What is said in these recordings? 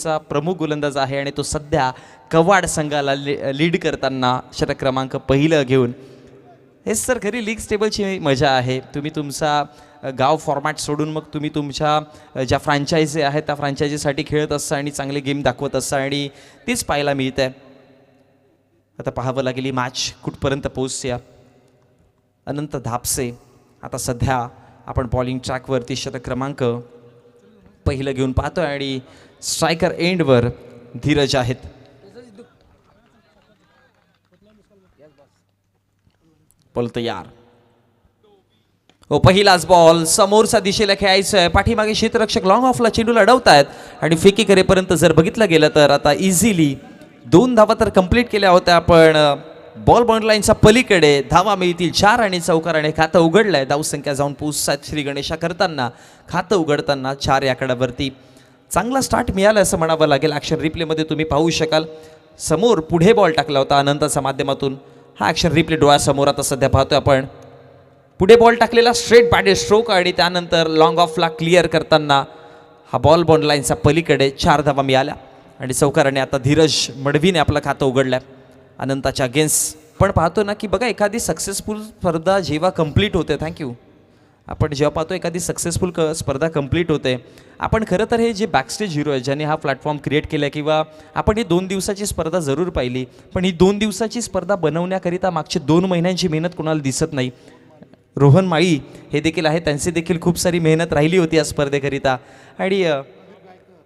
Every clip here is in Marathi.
चा प्रमुख गोलंदाज आहे आणि तो सध्या कवाड संघाला लीड करताना षटक क्रमांक पहिलं घेऊन. हेच सर खरी लीग स्टेबलची मजा आहे. तुम्ही तुमचा गाव फॉर्मॅट सोडून मग तुम्ही तुमच्या ज्या फ्रँचायझी आहेत त्या फ्रँचायझीसाठी खेळत असता आणि चांगले गेम दाखवत असता आणि तीच पाहायला मिळते. आता पाहावं लागेल ही मॅच कुठपर्यंत पोहोचते. अनंत धापसे आता सध्या आपण बॉलिंग ट्रॅकवरती षटक क्रमांक पहिलं घेऊन पाहतोय आणि स्ट्रायकर एंडवर धीरज आहेत. बॉल तयार. हो, पहिलाच बॉल समोरचा दिशेला खेळायचं आहे. पाठीमागे क्षेत्ररक्षक लॉंग ऑफला चेंडूला अडवतायत आणि फेकी करेपर्यंत जर बघितलं गेलं तर आता इझिली 2 धावा तर कंप्लीट केल्या होत्या. पण बॉल बाउंड्री लाईनच्या पलीकडे धावा मिळतील 4 आणि चौकाराने खातं उघडलंय. धावसंख्या जाऊन पोहोचतात श्री गणेशा करताना खातं उघडताना 4 या आकड्यावरती. चांगला स्टार्ट मिळाला असं म्हणावं लागेल. ॲक्शन रिप्लेमध्ये तुम्ही पाहू शकाल समोर पुढे बॉल टाकला होता अनंताच्या माध्यमातून. हा ॲक्शन रिप्ले डोळ्यासमोर आता सध्या पाहतोय आपण. पुढे बॉल टाकलेला स्ट्रेट बॅट स्ट्रोक आणि त्यानंतर लॉंग ऑफला क्लिअर करताना हा बॉल बाउंड्री लाईनच्या पलीकडे 4 धावा मिळाल्या आणि चौकाराने आता धीरज मडवीने आपलं खातं उघडलं अनंताच्या अगेन्स्ट. पण पाहतो ना की बघा एखादी सक्सेसफुल स्पर्धा जेव्हा कंप्लीट होते, थँक्यू, आपण जेव्हा पाहतो एखादी सक्सेसफुल स्पर्धा कंप्लीट होते, आपण खरं तर हे जे बॅकस्टेज हिरो आहे ज्यांनी हा प्लॅटफॉर्म क्रिएट केला किंवा आपण ही 2 दिवसाची स्पर्धा जरूर पाहिली, पण ही 2 दिवसाची स्पर्धा बनवण्याकरिता मागचे 2 महिन्यांची मेहनत कोणाला दिसत नाही. रोहन माळी हे देखील आहे, त्यांची देखील खूप सारी मेहनत राहिली होती या स्पर्धेकरिता. आणि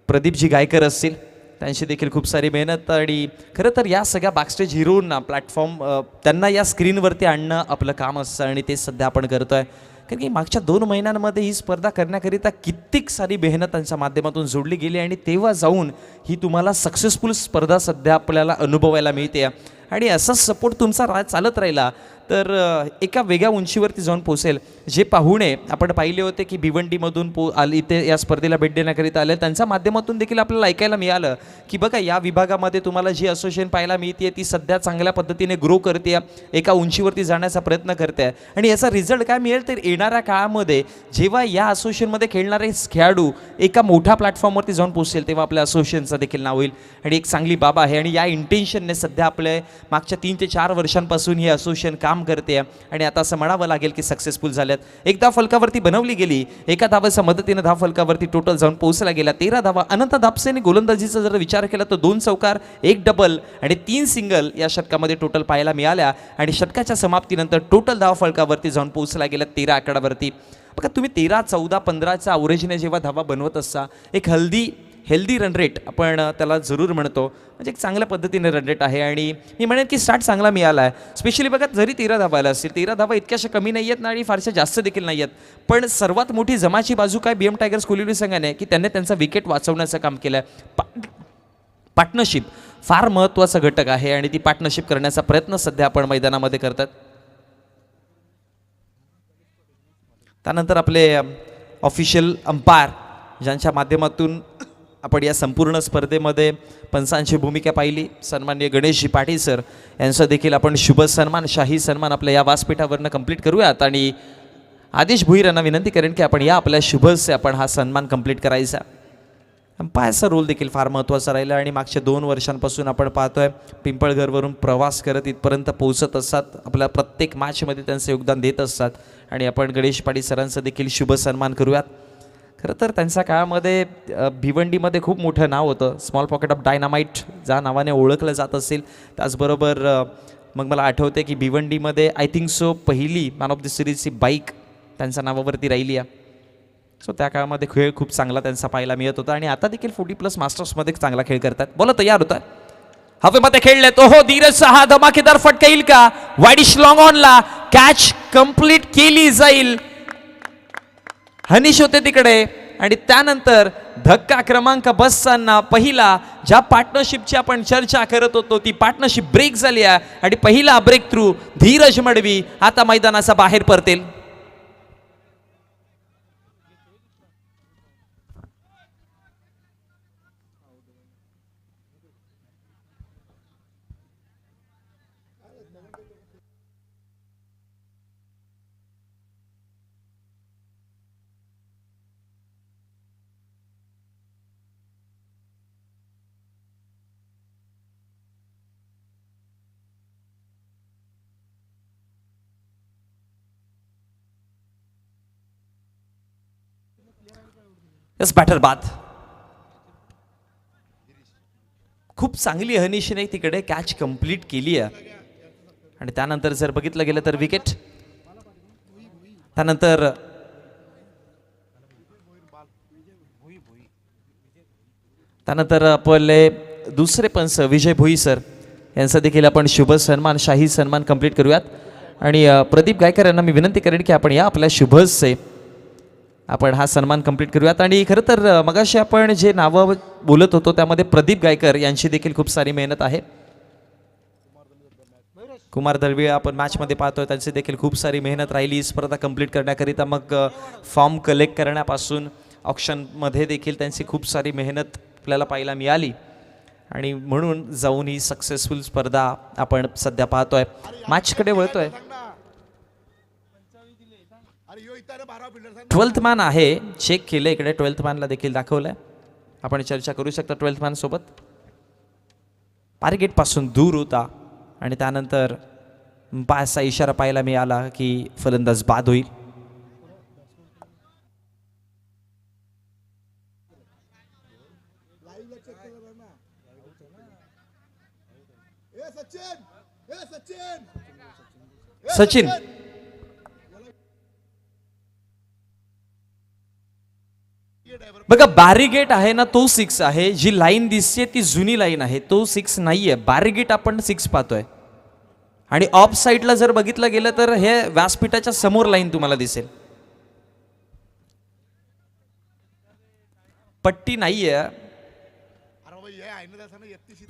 प्रदीपजी गायकर असतील, त्यांची देखील खूप सारी मेहनत. आणि खरं तर या सगळ्या बॅकस्टेज हिरोंना प्लॅटफॉर्म त्यांना या स्क्रीनवरती आणणं आपलं काम असतं आणि ते सध्या आपण करतो आहे. कारण की मागच्या 2 महिन्यांमध्ये ही स्पर्धा करण्याकरिता कित्येक सारी मेहनत त्यांच्या माध्यमातून जोडली गेली आणि तेव्हा जाऊन ही तुम्हाला सक्सेसफुल स्पर्धा सध्या आपल्याला अनुभवायला मिळते. आणि असाच सपोर्ट तुमचा चालत राहिला तर एका वेगळ्या उंचीवरती जाऊन पोहोचेल. जे पाहुणे आपण पाहिले होते की भिवंडीमधून इथे या स्पर्धेला भेट देण्याकरिता आले, त्यांच्या माध्यमातून देखील आपल्याला ऐकायला मिळालं की बघा या विभागामध्ये तुम्हाला जी असोसिएशन पाहायला मिळते ती सध्या चांगल्या पद्धतीने ग्रो करते, एका उंचीवरती जाण्याचा प्रयत्न करते. आणि याचा रिझल्ट काय मिळेल तर येणाऱ्या काळामध्ये जेव्हा या असोसिएशनमध्ये खेळणारे खेळाडू एका मोठ्या प्लॅटफॉर्मवरती जाऊन पोहोचेल तेव्हा आपल्या असोसिएशनचं देखील नाव होईल. आणि एक चांगली बाब आहे आणि या इंटेन्शनने सध्या आपल्या मागच्या 3 ते 4 वर्षांपासून हे असोसिएशन काम करते आणि आता असं म्हणावं लागेल की सक्सेसफुल झाल्यात. एकदा फलकावरती बनवली गेली, एका धावाच्या मदतीने धाव फलकावरती टोटल जाऊन पोहोचला गेला 13 धावा. अनंत धापसेने गोलंदाजीचा जर विचार केला तर 2 चौकार, 1 डबल आणि 3 सिंगल या षटकामध्ये टोटल पाहायला मिळाल्या आणि षटकाच्या समाप्तीनंतर टोटल धाव फलकावरती जाऊन पोहोचला गेला 13 आकड्यावरती. बघा तुम्ही 13, 14, 15च्या अवरेजने जेव्हा धावा बनवत असता, एक हेल्दी रन रेट आपण त्याला जरूर म्हणतो, म्हणजे एक चांगल्या पद्धतीने रन रेट आहे. आणि मी म्हणेन की स्टार्ट चांगला मिळाला आहे. स्पेशली बघा जरी 13 धावा आल्या असतील, 13 धावा इतक्याशा कमी नाही आहेत ना आणि फारशा जास्त देखील नाही आहेत. पण सर्वात मोठी जमाची बाजू काय BM टायगर्स कोलिवली संघाने की त्यांनी त्यांचा विकेट वाचवण्याचं काम केलं आहे. पार्टनरशिप फार महत्त्वाचा घटक आहे आणि ती पार्टनरशिप करण्याचा प्रयत्न सध्या आपण मैदानामध्ये करतात. त्यानंतर आपले ऑफिशियल अंपायर ज्यांच्या माध्यमातून आपण या संपूर्ण स्पर्धेमध्ये पंचांची भूमिका पाहिली, सन्माननीय गणेशजी पाटील सर यांचा देखील आपण शुभ सन्मान, शाही सन्मान आपल्या या व्यासपीठावरनं कंप्लीट करूयात. आणि आदेश भुईर यांना विनंती करेन की आपण या आपल्या शुभसे आपण हा सन्मान कंप्लीट करायचा. अंपायरचा रोल देखील फार महत्त्वाचा राहिला आणि मागच्या 2 वर्षांपासून आपण पाहतोय पिंपळघरवरून प्रवास करत इथपर्यंत पोहोचत असतात, आपल्या प्रत्येक मॅचमध्ये त्यांचं योगदान देत असतात आणि आपण गणेश पाटील सरांचं देखील शुभ सन्मान करूयात. खरं तर त्यांच्या काळामध्ये भिवंडीमध्ये खूप मोठं नाव होतं, स्मॉल पॉकेट ऑफ डायनामाइट ज्या नावाने ओळखलं जात असेल. त्याचबरोबर मग मला आठवते की भिवंडीमध्ये आय थिंक सो पहिली मॅन ऑफ द सिरीजची बाईक त्यांच्या नावावरती राहिली आहे. सो त्या काळामध्ये खेळ खूप चांगला त्यांचा पाहायला मिळत होता आणि आता देखील 40+ मास्टर्समध्ये चांगला खेळ करतात. बोला तयार होता, हवेमध्ये खेळले तो हो धीरजचा हा धमाकेदार फटका येईल का? वाईडिश लॉंग ऑनला कॅच कंप्लीट केली जाईल. हनीश होते तिकडे आणि त्यानंतर धक्का क्रमांक बसताना पहिला ज्या पार्टनरशिपची आपण चर्चा करत होतो ती पार्टनरशिप ब्रेक झाली आहे आणि पहिला ब्रेक थ्रू धीरज मडवी आता मैदानाचा बाहेर पडतील. यस बॅटर बाद. खूप चांगली हनीशने तिकडे कॅच कंप्लीट केली आहे आणि त्यानंतर जर बघितलं गेलं तर विकेट. त्यानंतर आपले दुसरे पंच विजय भोई सर यांचा देखील आपण शुभ सन्मान शाही सन्मान कंप्लीट करूयात. आणि प्रदीप गायकर यांना मी विनंती करेन की आपण या आपल्या शुभसचे आपण हा सन्मान कंप्लीट करूयात. आणि खरं तर मगाशी आपण जे नावं बोलत होतो त्यामध्ये प्रदीप गायकर यांची देखील खूप सारी मेहनत आहे. कुमार दळवी आपण मॅचमध्ये पाहतोय, त्यांची देखील खूप सारी मेहनत राहिली स्पर्धा कंप्लीट करण्याकरिता. मग फॉर्म कलेक्ट करण्यापासून ऑप्शनमध्ये देखील त्यांची खूप सारी मेहनत आपल्याला पाहायला मिळाली आणि म्हणून जाऊन ही सक्सेसफुल स्पर्धा आपण सध्या पाहतोय. मॅचकडे वळतोय. 12th मॅन आहे, चेक केलं इकडे. 12th मॅनला देखील दाखवलंय. आपण चर्चा करू शकता 12th मॅन सोबत. टार्गेट पासून दूर होता आणि त्यानंतर असा इशारा पाहायला मिळाला की फलंदाज बाद होईल. सचिन बघा, बॅरिगेट आहे ना तो 6 आहे. जी लाईन दिसते ती जुनी लाईन आहे, तो 6 नाहीये. बॅरिगेट आपण 6 पाहतोय आणि ऑफ साईडला जर बघितलं गेलं तर हे व्यासपीठाच्या समोर लाईन तुम्हाला दिसेल. पट्टी नाहीये.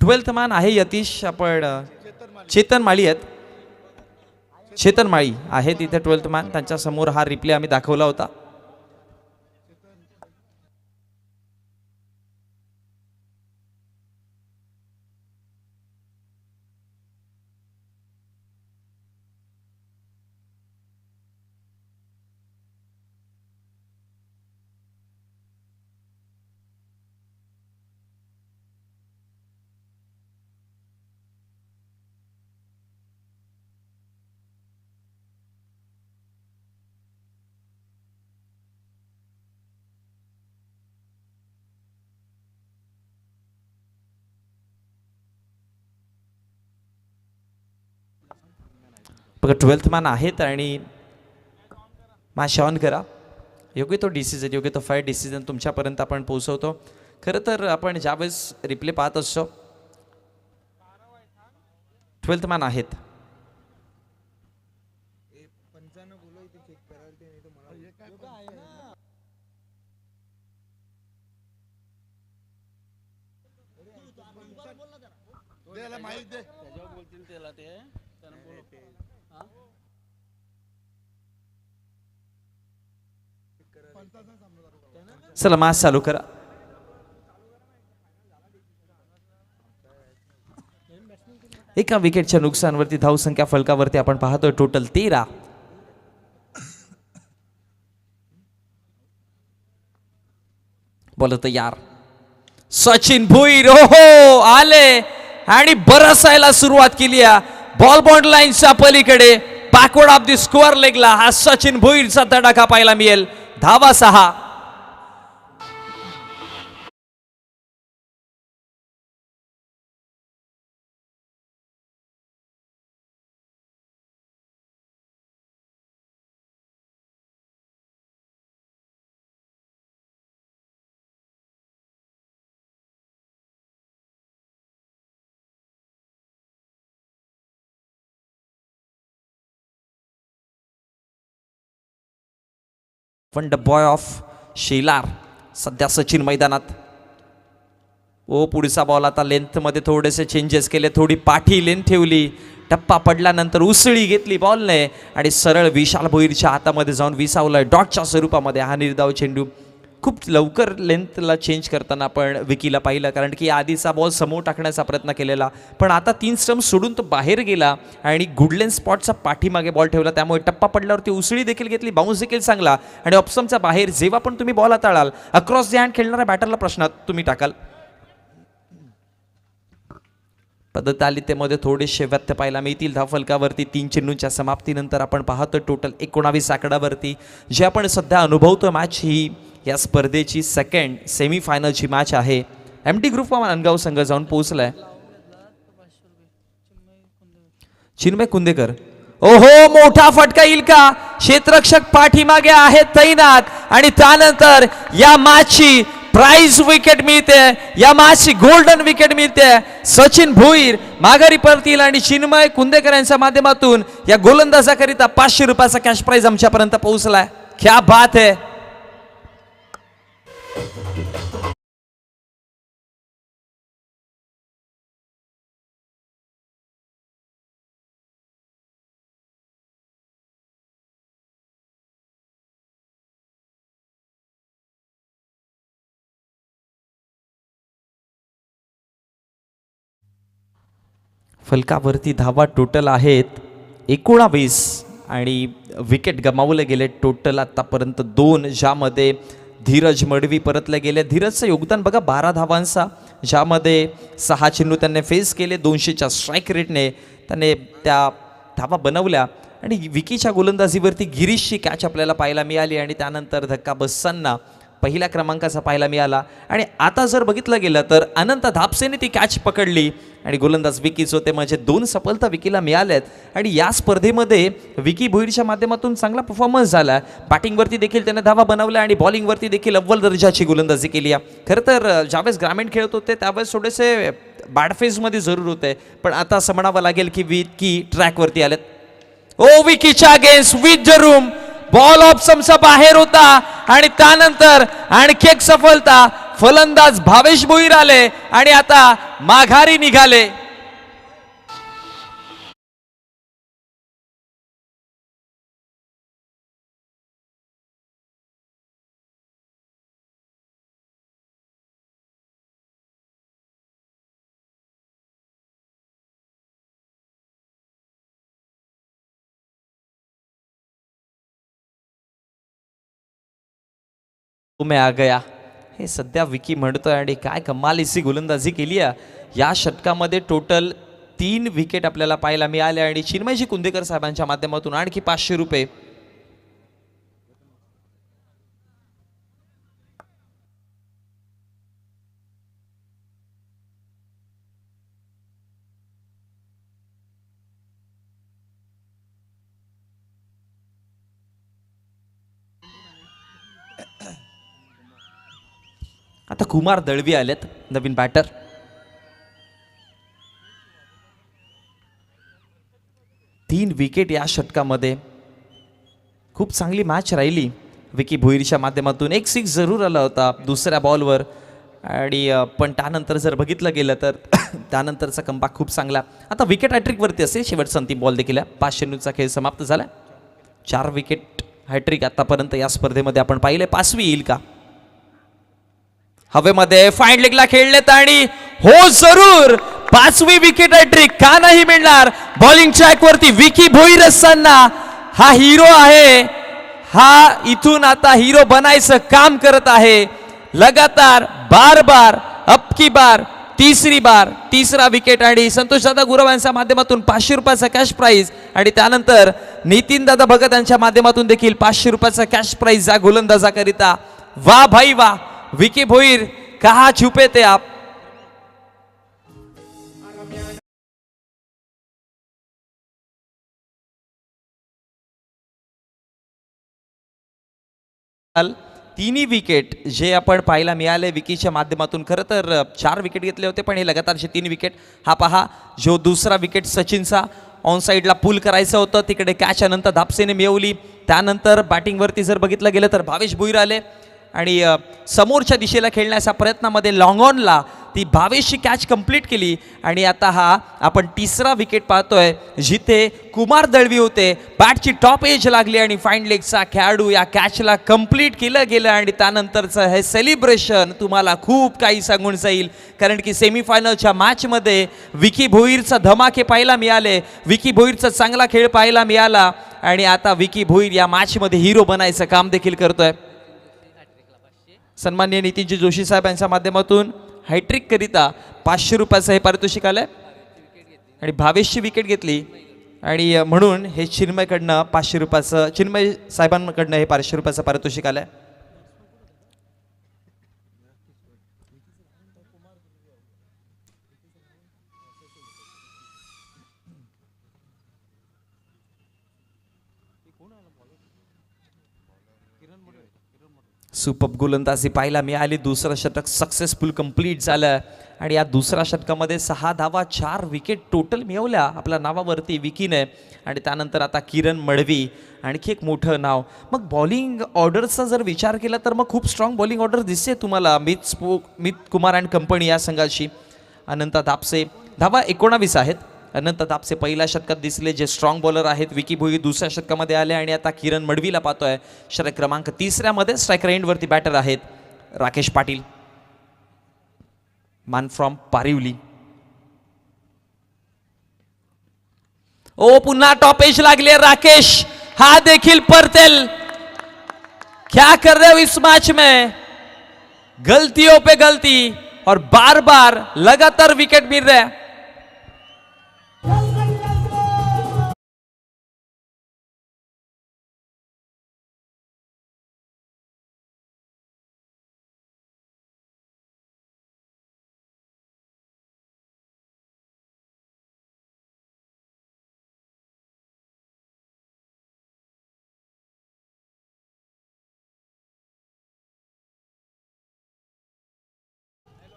12th मॅन आहे यतीश. आपण चेतन माळी आहेत. चेतन माळी आहे तिथे 12th मॅन. त्यांच्या समोर हा रिप्ले आम्ही दाखवला होता. बघा 12th मॅन आहेत आणि मॅच ऑन करा. योग्य तो डिसिजन, योग्य तो फायर डिसिजन तुमच्यापर्यंत आपण पोहोचवतो. खरं तर आपण ज्यावेळेस रिप्ले पाहत असतो 12th मॅन आहेत. चला मॅच चालू करा. एका विकेटच्या नुकसानवरती धावसंख्या फलकावरती आपण पाहतोय टोटल 13. बोलत यार सचिन भोईर हो आले आणि बरसायला सुरुवात केली. बॉल बॉन्ड लाईनच्या पलीकडे बॅकवर्ड ऑफ दी स्कोअर लेगला हा सचिन भोईरचा तडाखा पाहायला मिळेल. धावा 6. पण द बॉय ऑफ शेलार सध्या सचिन मैदानात. पुढचा बॉल आता लेंथमध्ये थोडेसे चेंजेस केले. थोडी पाठी लेंथ ठेवली. टप्पा पडल्यानंतर उसळी घेतली बॉलने आणि सरळ विशाल भोईरच्या हातामध्ये जाऊन विसावलाय डॉटच्या स्वरूपामध्ये. हा निर्धाव चेंडू खूप लवकर लेंथला चेंज करताना आपण विकीला पाहिलं, कारण की आधीचा बॉल समोर टाकण्याचा प्रयत्न केलेला पण आता 3 स्टंप सोडून तो बाहेर गेला आणि गुडलेन स्पॉटचा पाठीमागे बॉल ठेवला. त्यामुळे टप्पा पडल्यावरती उसळी देखील घेतली, बाउन्स देखील चांगला आणि ऑप्शनच्या बाहेर. जेव्हा पण तुम्ही बॉल हाताळाल अक्रॉस द हँड खेळणाऱ्या बॅटरला प्रश्नात तुम्ही टाकाल. पद्धतालितेमध्ये थोडेसे व्यत्य पाहायला मिळतील. धावफलकावरती 3 चेंडूंच्या समाप्तीनंतर आपण पाहतोय टोटल 19 आकड्यावरती जे आपण सध्या अनुभवतो मॅच ही या स्पर्धेची सेकंड सेमीफायनलची मॅच आहे. MT ग्रुप मानगाव संघ जाऊन पोहोचलाय. चिन्मय कुंदेकर, ओहो मोठा फटका येईल का? क्षेत्ररक्षक पाठीमागे आहेत तैनात आणि त्यानंतर या मॅचची प्राइज विकेट मिळते, या मॅचची गोल्डन विकेट मिळते. सचिन भोईर माघारी परतील आणि चिन्मय कुंदेकर यांच्या माध्यमातून या गोलंदाजाकरिता 500 रुपयाचा कॅश प्राइज आमच्यापर्यंत पोहोचलाय. क्या बात है. फलकावरती धावा टोटल आहेत 19 आणि विकेट गमावले गेले टोटल आतापर्यंत 2, ज्यामध्ये धीरज मडवी परतले गेले. धीरजचं योगदान बघा 12 धावांचा, ज्यामध्ये 6 चेंडू त्यांनी फेस केले. 200च्या स्ट्राईक रेटने त्याने त्या धावा बनवल्या आणि विकीच्या गोलंदाजीवरती गिरीशची कॅच आपल्याला पाहायला मिळाली आणि त्यानंतर धक्का बसताना पहिल्या क्रमांकाचा पाहायला मिळाला. आणि आता जर बघितलं गेलं तर अनंत धापसेने ती कॅच पकडली आणि गोलंदाज विकीच होते, म्हणजे 2 सफलता विकीला मिळाल्यात. आणि या स्पर्धेमध्ये विकी भोईरच्या माध्यमातून चांगला परफॉर्मन्स झाला. बॅटिंगवरती देखील त्याने धावा बनवल्या आणि बॉलिंगवरती देखील अव्वल दर्जाची गोलंदाजी केली आहे. खरं तर ज्यावेळेस ग्रामीण खेळत होते त्यावेळेस थोडेसे बॅड फेजमध्ये जरूर होते, पण आता असं म्हणावं लागेल की विकी ट्रॅकवरती आलेत. ओ विकीच्या against with the room ball ऑप्शनचा बाहेर होता आणि त्यानंतर आणखी एक सफलता. फलंदाज भावेश भोईर आले आणि आता माघारी निघाले. मैं आ गया हे सध्या विकी म्हणतोय आणि काय कमालीची गोलंदाजी केली आहे. या षटकामध्ये टोटल 3 विकेट आपल्याला पाहायला मिळाले आणि चिन्मयजी कुंदेकर साहेबांच्या माध्यमातून आणखी 500 रुपये. आता कुमार दळवी आलेत नवीन बॅटर. तीन विकेट या षटकामध्ये. खूप चांगली मॅच राहिली विकी भोईरच्या माध्यमातून. एक 6 जरूर आला होता दुसऱ्या बॉलवर आणि पण त्यानंतर जर बघितलं गेलं तर त्यानंतरचा कमबॅक खूप चांगला. आता विकेट हॅट्रिकवरती असेल. शेवटचा अंतिम बॉल देखील 5 चेंडूचा खेळ समाप्त झाला. 4 विकेट हॅट्रिक आतापर्यंत या स्पर्धेमध्ये आपण पाहिले. 5वी येईल का? हवेमध्ये फाईन लेगला खेळलेत आणि हो जरूर 5वी विकेट हॅट्रिक का नाही मिळणार. बॉलिंग ट्रॅक वरती विकी भोईर असताना हा हिरो आहे. हा इथून आता हिरो बनायचं काम करत आहे. लगातार बार बार अब की बार तिसरी बार 3रा विकेट आणि संतोष दादा गुरव यांच्या माध्यमातून 500 रुपयाचा कॅश प्राइज आणि त्यानंतर नितीन दादा भगत यांच्या माध्यमातून देखील 500 रुपयाचा कॅश प्राइज या गोलंदाजाकरिता. वाह भाई वाह. विकी भोईर कहाँ छुपे थे आप. तिन्ही विकेट जे आपण पाहायला मिळाले विकीच्या माध्यमातून. खरं तर 4 विकेट घेतले होते पण हे लगातारचे 3 विकेट. हा पहा जो दुसरा विकेट सचिनचा ऑन साईडला पुल करायचं होतं तिकडे कॅच अनंत धापसेने मिळवली. त्यानंतर बॅटिंगवरती जर बघितलं गेलं तर भावेश भोईर आले आणि समोरच्या दिशेला खेळण्याच्या प्रयत्नामध्ये लॉंग ऑनला ती भावेशची कॅच कंप्लीट केली. आणि आता हा आपण 3रा विकेट पाहतोय जिथे कुमार दळवी होते. बॅटची टॉप एज लागली आणि फाईन लेगचा खेळाडू या कॅचला कंप्लीट केलं गेलं आणि त्यानंतरचं हे सेलिब्रेशन तुम्हाला खूप काही सांगून जाईल. कारण की सेमीफायनलच्या मॅचमध्ये विकी भोईरचा धमाके पाहायला मिळाले. विकी भोईरचा चांगला खेळ पाहायला मिळाला आणि आता विकी भोईर या मॅचमध्ये हिरो बनायचं काम देखील करतोय. सन्माननीय नितीनजी जोशी साहेब यांच्या माध्यमातून हॅट्रिक करिता 500 रुपयाचं हे पारितोषिक आलंय आणि भावेशची विकेट घेतली आणि म्हणून हे चिन्मयकडनं 500 रुपयाचं चिन्मय साहेबांकडनं हे 500 रुपयाचं पारितोषिक आलंय. सुपर गोलंदाजी पाहायला मिळाली. दुसरं षटक सक्सेसफुल कंप्लीट झालं आणि या दुसऱ्या षटकामध्ये 6 धावा 4 विकेट टोटल मिळवल्या आपल्या नावावरती विकीने. आणि त्यानंतर आता किरण मडवी आणखी एक मोठं नाव. मग बॉलिंग ऑर्डरचा जर विचार केला तर मग खूप स्ट्रॉंग बॉलिंग ऑर्डर दिसते तुम्हाला मित कुमार अँड कंपनी या संघाची. अनंत दापसे धावा 19 आहेत. अनंत दापसे पहिल्या षटकात दिसले जे स्ट्रॉंग बॉलर आहेत. विकी भोई दुसऱ्या षटकामध्ये आले आणि आता किरण मडवीला पाहतोय षटक क्रमांक 3मध्ये. स्ट्रायकर एंडवरती बॅटर आहेत राकेश पाटील, मान फ्रॉम पारिवली. ओ पुन्हा टॉप एज लागले राकेश, हा देखील परतेल. क्या कर रहे हो इस मैच में, गलतियों पे गलती और बार बार लगातार विकेट मिल रहे हैं.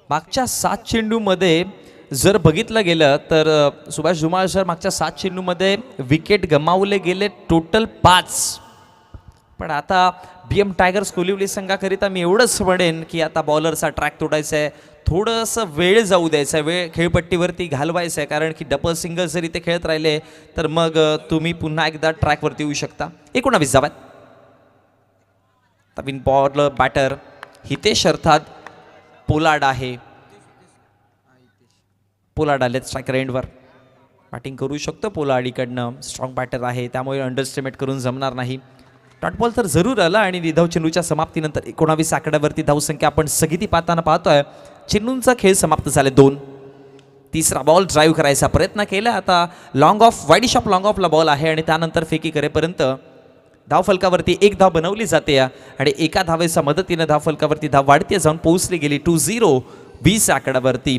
मागच्या 7 चेंडूमध्ये जर बघितलं गेलं तर सुभाष धुमाळ सर मागच्या 7 चेंडूमध्ये विकेट गमावले गेले टोटल 5. पण आता BM टायगर्स कोलिवली संघाकरिता मी एवढंच म्हणेन की आता बॉलरचा ट्रॅक तोडायचा आहे, थोडंसं वेळ जाऊ द्यायचा आहे, वेळ खेळपट्टीवरती घालवायचा आहे. कारण की डबल सिंगल जर इथे खेळत राहिले तर मग तुम्ही पुन्हा एकदा ट्रॅकवरती येऊ शकता. 19 धावा. नवीन बॉलर बॅटर हितेश अर्थात पोलार्ड आहे. पोलार्ड आलेत स्ट्रायकर एंडवर. बॅटिंग करू शकतो पोलार्ड इकडनं, स्ट्रॉंग बॅटर आहे त्यामुळे अंडरस्टिमेट करून जमणार नाही. डॉट बॉल तर जरूर आला आणि निधव चेंडूच्या समाप्तीनंतर 19 आकड्यावरती धावसंख्या आपण स्थगिती पाहताना पाहतोय. चेंडूंचा खेळ समाप्त झाले 2. तिसरा बॉल ड्राईव्ह करायचा प्रयत्न केला. आता long off wideish off long ऑफला बॉल आहे आणि त्यानंतर फेकी करेपर्यंत धाव फलकावरती 1 धाव बनवली जाते आणि एका धावेच्या मदतीने धाव फलकावरती धाव वाढती जाऊन पोहोचली गेली 2-0 20 आकड्यावरती.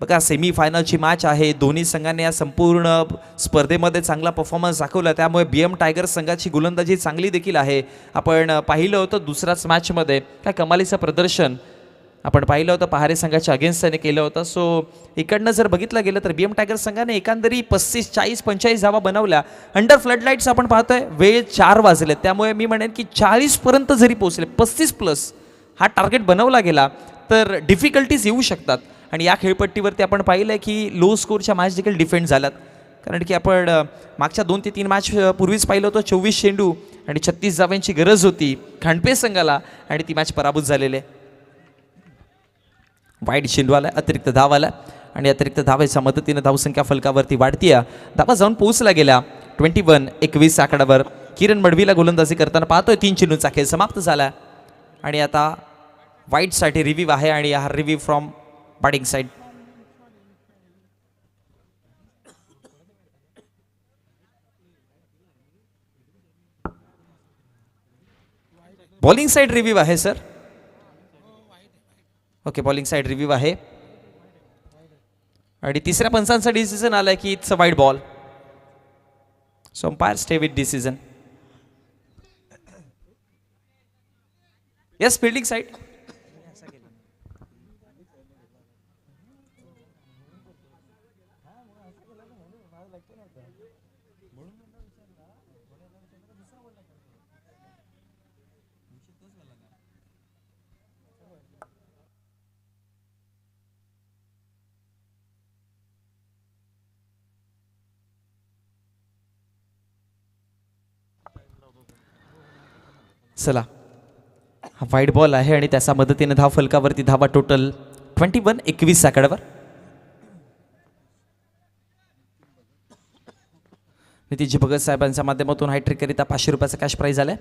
बघा सेमीफायनलची मॅच आहे. दोन्ही संघांनी या संपूर्ण स्पर्धेमध्ये चांगला परफॉर्मन्स दाखवला त्यामुळे BM टायगर्स संघाची गोलंदाजी चांगली देखील आहे. आपण पाहिलं होतं दुसऱ्याच मॅचमध्ये काय कमालीचं प्रदर्शन आपण पाहिलं होतं पहारे संघाच्या अगेन्स्ट त्याने केलं होतं. सो इकडनं जर बघितलं गेलं तर BM टायगर्स संघाने एकंदरी 35 40 45 धावा बनवल्या. अंडर फ्लड लाईट्स आपण पाहतोय वेळ 4 वाजले त्यामुळे मी म्हणेन की 40 पर्यंत जरी पोहोचले 35+ हा टार्गेट बनवला गेला तर डिफिकल्टीज येऊ शकतात. आणि या खेळपट्टीवरती आपण पाहिलं की लो स्कोरच्या मॅच देखील डिफेंड झाल्यात. कारण की आपण मागच्या 2 ते 3 मॅच पूर्वीच पाहिलं होतं 24 चेंडू आणि 36 धावांची गरज होती खांडपे संघाला आणि ती मॅच पराभूत झालेली आहे. वाईट चेंडू आला, अतिरिक्त धाव आला आणि अतिरिक्त धावेच्या मदतीने धावसंख्या फलकावरती वाढतीय. धावा जाऊन पोहोचला गेल्या 21 आकड्यावर. किरण मडवीला गोलंदाजी करताना पाहतोय. 3 चेंडूंचा खेळ समाप्त झाला आणि आता वाईटसाठी रिव्ह्यू आहे आणि हा review from batting side. Bowling side review आहे sir. Okay bowling side review आहे आणि तिसऱ्या पंचांचा डिसिजन आलाय की it's a wide ball. So umpire stay with decision. Yes fielding side. चला हा वाईड बॉल आहे आणि त्याच्या मदतीने धाव फलकावरती धावा टोटल 21 आकड्यावर. नितीनजी भगत साहेबांच्या माध्यमातून हायट्रिक करिता 500 रुपयाचा कॅश प्राईज आलाय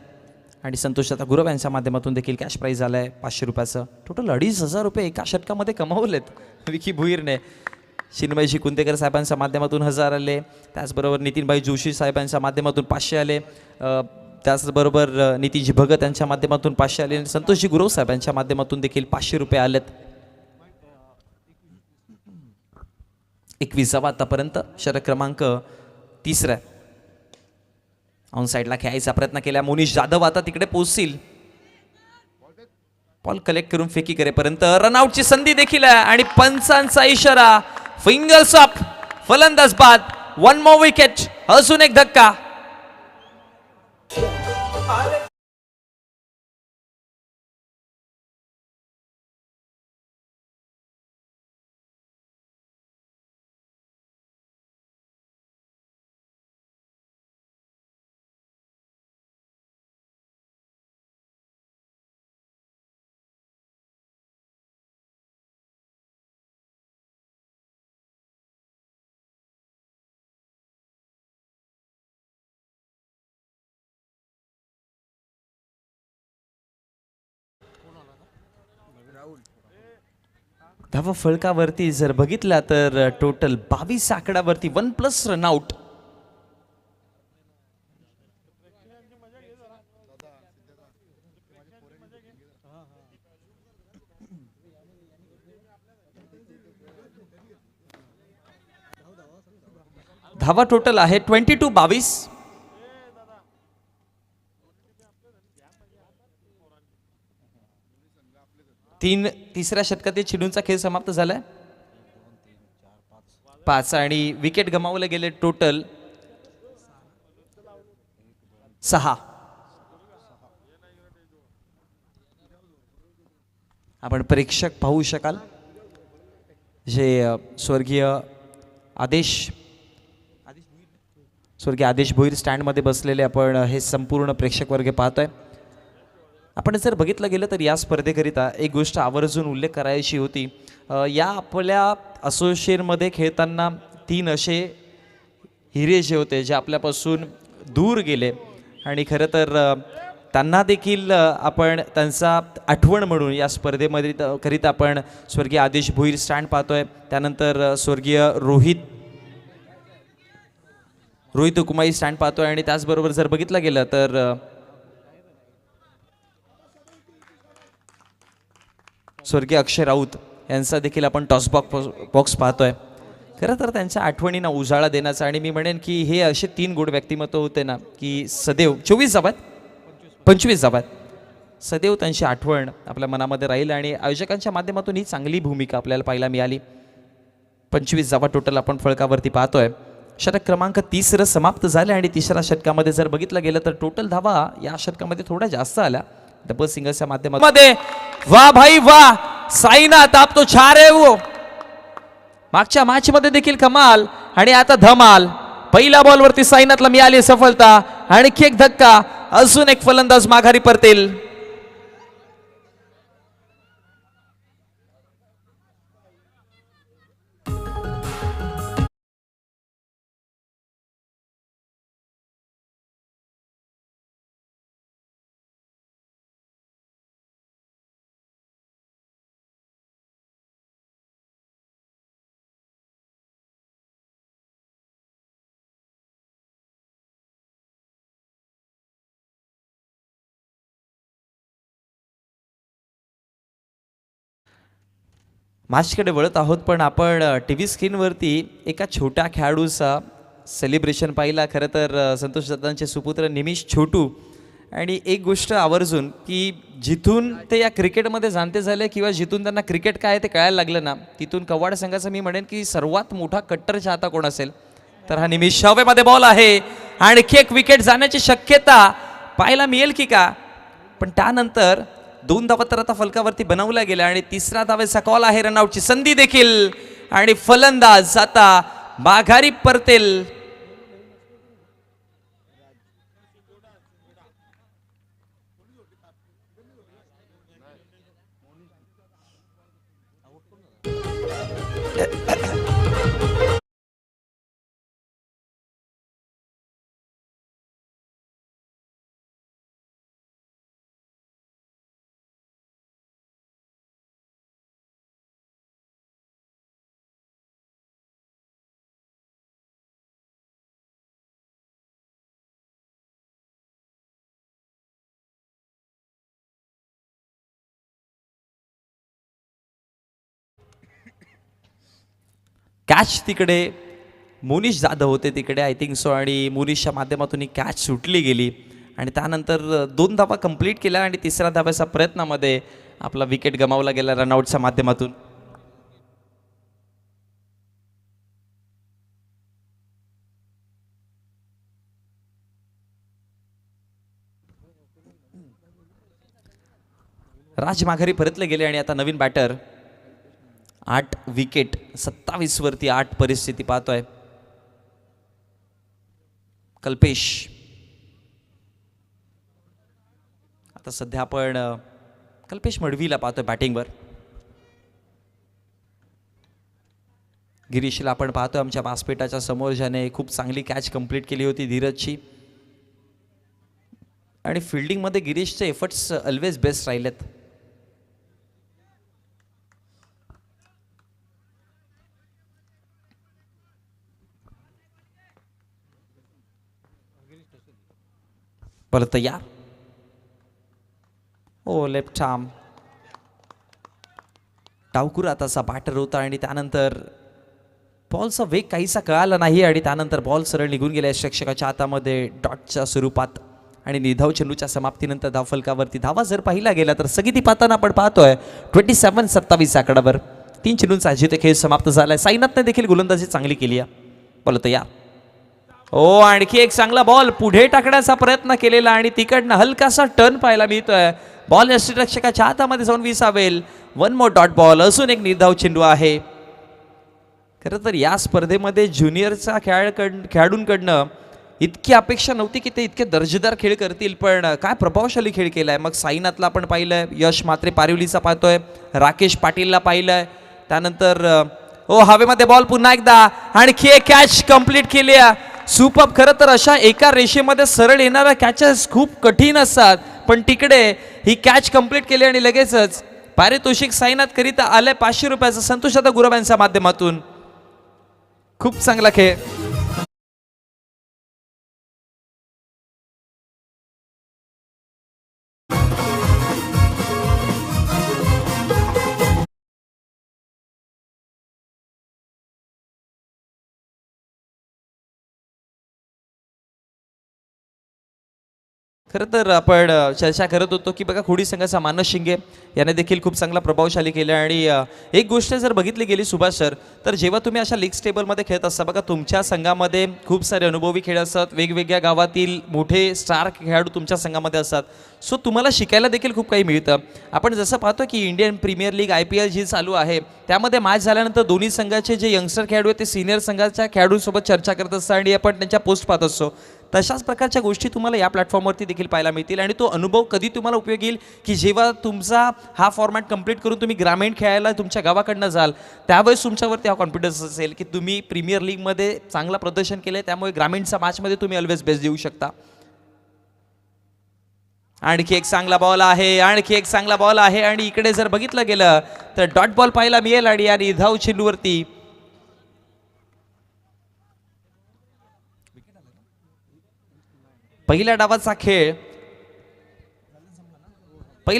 आणि संतोष आता गुरव यांच्या माध्यमातून देखील कॅश प्राईज आलाय 500 रुपयाचं. टोटल 2,500 रुपये एका षटकामध्ये कमावलेत विकी भुईरने. चिन्मयजी कुंतेकर साहेबांच्या माध्यमातून 1000 आले. त्याचबरोबर नितीनभाई जोशी साहेबांच्या माध्यमातून 500 आले. त्याचबरोबर नितीनजी भगत यांच्या माध्यमातून 500 आले. संतोषजी गुरव साहेबांच्या माध्यमातून देखील 500 रुपये आलेत. 21 आतापर्यंत षटक क्रमांक 3. ऑन साईडला खेळायचा प्रयत्न केला. मोनिश जाधव आता तिकडे पोहोचतील. बॉल कलेक्ट करून फेकी करेपर्यंत रनआउटची संधी देखील आहे आणि पंचांचा इशारा. Fingers up. फलंदाज बाद. 1 मोर विकेट. अजून एक धक्का. धावा फळकावरती जर बघितला तर टोटल 22 आकड्यावरती 1+ रनआउट. धावा टोटल आहे 22-22. तिसऱ्या षटकातील चेंडूंचा खेळ समाप्त झालाय. 5 आणि विकेट गमावले गेले टोटल 6. आपण प्रेक्षक पाहू शकाल जे स्वर्गीय आदेश भोईर स्टँडमध्ये बसलेले आपण हे संपूर्ण प्रेक्षक वर्ग पाहतोय. आपण जर बघितलं गेलं तर या स्पर्धेकरिता एक गोष्ट आवर्जून उल्लेख करायची होती. या आपल्या असोसिएशनमध्ये खेळताना 3 असे हिरे जे होते जे आपल्यापासून दूर गेले आणि खरं तर त्यांना देखील आपण त्यांचा आठवण म्हणून या स्पर्धेमध्ये करीत आपण स्वर्गीय आदेश भोईर स्टँड पाहतोय. त्यानंतर स्वर्गीय रोहित कुमाई स्टँड पाहतोय आणि त्याचबरोबर जर बघितलं गेलं तर स्वर्गीय अक्षय राऊत यांचा देखील आपण टॉस बॉक्स पाहतोय. खरं तर त्यांच्या आठवणींना उजाळा देण्याचा आणि मी म्हणेन की हे असे 3 गुड व्यक्तिमत्व होते ना की सदैव 25 जाबात सदैव त्यांची आठवण आपल्या मनामध्ये राहील आणि आयोजकांच्या माध्यमातून ही चांगली भूमिका आपल्याला पाहायला मिळाली. 25 जावा टोटल आपण फळकावरती पाहतोय. षटक क्रमांक 30 समाप्त झाले आणि तिसऱ्या षटकामध्ये जर बघितलं गेलं तर टोटल धावा या षटकामध्ये थोड्या जास्त आल्या डबल सिंगल्सच्या माध्यमातून. वा भाई वा. साईनाथ आप तो छा रहे हो. मागच्या मॅच मध्ये देखील कमाल आणि आता धमाल. पहिल्या बॉलवरती साईनाथला मिळाली सफलता. आणखी एक धक्का. अजून एक फलंदाज माघारी परतेल. मॅचकडे वळत आहोत पण आपण टीव्ही स्क्रीनवरती एका छोट्या खेळाडूचा सेलिब्रेशन पाहिला. खरं तर संतोष दादांचे सुपुत्र निमिष छोटू. आणि एक गोष्ट आवर्जून की जिथून ते या क्रिकेटमध्ये जाणते झाले किंवा जिथून त्यांना क्रिकेट काय ते कळायला लागलं ना तिथून कव्वाड संघाचा मी म्हणेन की सर्वात मोठा कट्टर चाहता कोण असेल तर हा निमिष. हवेमध्ये बॉल आहे. आणखी एक विकेट जाण्याची शक्यता पाहायला मिळेल की का. पण त्यानंतर 2 धावा तर आता फलकावरती बनवल्या गेल्या आणि तिसरा धावेचा कॉल आहे. रनआउटची संधी देखील आणि फलंदाज आता माघारी परतेल. कॅच तिकडे मोनिश जाधव होते तिकडे आय थिंक सो, आणि मोनिशच्या माध्यमातून ही कॅच सुटली गेली आणि त्यानंतर 2 धावा कंप्लीट केल्या आणि तिसऱ्या धाव्याच्या प्रयत्नामध्ये आपला विकेट गमावला गेला रनआउटच्या माध्यमातून. राज माघारी परतले गेले आणि आता नवीन बॅटर. 8 विकेट 27 वरती 8 परिस्थिती पाहतोय कल्पेश. आता सध्या आपण कल्पेश मडवीला पाहतोय बॅटिंगवर. गिरीशला आपण पाहतोय आमच्या बासपेटाच्या समोर, ज्याने खूप चांगली कॅच कंप्लीट केली होती धीरजची. आणि फिल्डिंगमध्ये गिरीशचे एफर्ट्स ऑलवेज बेस्ट राहिलेत. परत तयार. ओ लेफ्ट आर्म. डावकुर आताचा बॅटर होता आणि त्यानंतर बॉलचा वेग काहीसा कळाला नाही आणि त्यानंतर बॉल सरळ निघून गेला शिक्षकाच्या हातामध्ये डॉटच्या स्वरूपात. आणि निधाव चेंडूच्या समाप्तीनंतर धावफलकावरती धावा जर पाहिला गेला तर सगळी ती पाहताना आपण पाहतोय 27-27 आकडावर 3 चेंडूंचा अजित खेळ समाप्त झालाय. साईनाथने देखील गोलंदाजी चांगली केली आहे. बोल तयार. ओ आणखी एक चांगला बॉल पुढे टाकण्याचा प्रयत्न केलेला आणि तिकडनं हलकासा टर्न पाहायला मिळतोय. बॉल यष्टीरक्षकाच्या हातामध्ये जाऊन विसावेल. 1 मोर डॉट बॉल. अजून एक निर्धाव चेंडू आहे. खरं तर या स्पर्धेमध्ये ज्युनियरचा खेळाडूंकडनं इतकी अपेक्षा नव्हती की ते इतके दर्जेदार खेळ करतील, पण काय प्रभावशाली खेळ केलाय. मग साईनाथला आपण पाहिलंय, यश म्हात्रे पारिवलीचा पाहतोय, राकेश पाटीलला पाहिलंय, त्यानंतर हवेमध्ये बॉल पुन्हा एकदा आणखी एक कॅच कंप्लीट केली. सुपर. खरं तर अशा एका रेषेमध्ये सरळ येणाऱ्या कॅचेस खूप कठीण असतात, पण तिकडे ही कॅच कंप्लीट केली आणि लगेचच पारितोषिक साईनाथ करिता आले 500 रुपयाचं संतोष दादा गुरव यांच्या माध्यमातून. खूप चांगला खेळ. खरं तर आपण चर्चा करत होतो की बघा खोडी संघाचा मानस शिंगे याने देखील खूप चांगला प्रभावशाली केला. आणि एक गोष्ट जर बघितली गेली सुभाष सर, तर जेव्हा तुम्ही अशा लीग टेबलमध्ये खेळत असता बघा, तुमच्या संघामध्ये खूप सारे अनुभवी खेळ असतात, वेगवेगळ्या गावातील मोठे स्टार खेळाडू तुमच्या संघामध्ये असतात. सो तुम्हाला शिकायला देखील खूप काही मिळतं. आपण जसं पाहतो की इंडियन प्रीमियर लीग IPL जी चालू आहे त्यामध्ये मॅच झाल्यानंतर दोन्ही संघाचे जे यंगस्टर खेळाडू आहेत ते सिनियर संघाच्या खेळाडूंसोबत चर्चा करत असतात आणि आपण त्यांच्या पोस्ट पाहत असतो. तशाच प्रकारच्या गोष्टी तुम्हाला या प्लॅटफॉर्मवरती देखील पाहायला मिळतील. आणि तो अनुभव कधी तुम्हाला उपयोगी येईल की जेव्हा तुमचा हा फॉर्मॅट कंप्लीट करून तुम्ही ग्रामीण खेळायला तुमच्या गावाकडनं जाल, त्यावेळेस तुमच्यावरती हा कॉन्फिडन्स असेल की तुम्ही प्रीमियर लीगमध्ये चांगलं प्रदर्शन केलं आहे, त्यामुळे ग्रामीणच्या मॅचमध्ये तुम्ही ऑलवेज बेस्ट देऊ शकता. आणखी एक चांगला बॉल आहे, आणखी एक चांगला बॉल आहे आणि इकडे जर बघितलं गेलं तर डॉट बॉल पाहायला मिळेल. आणि या निधाव चेंडूवरती पहिल्या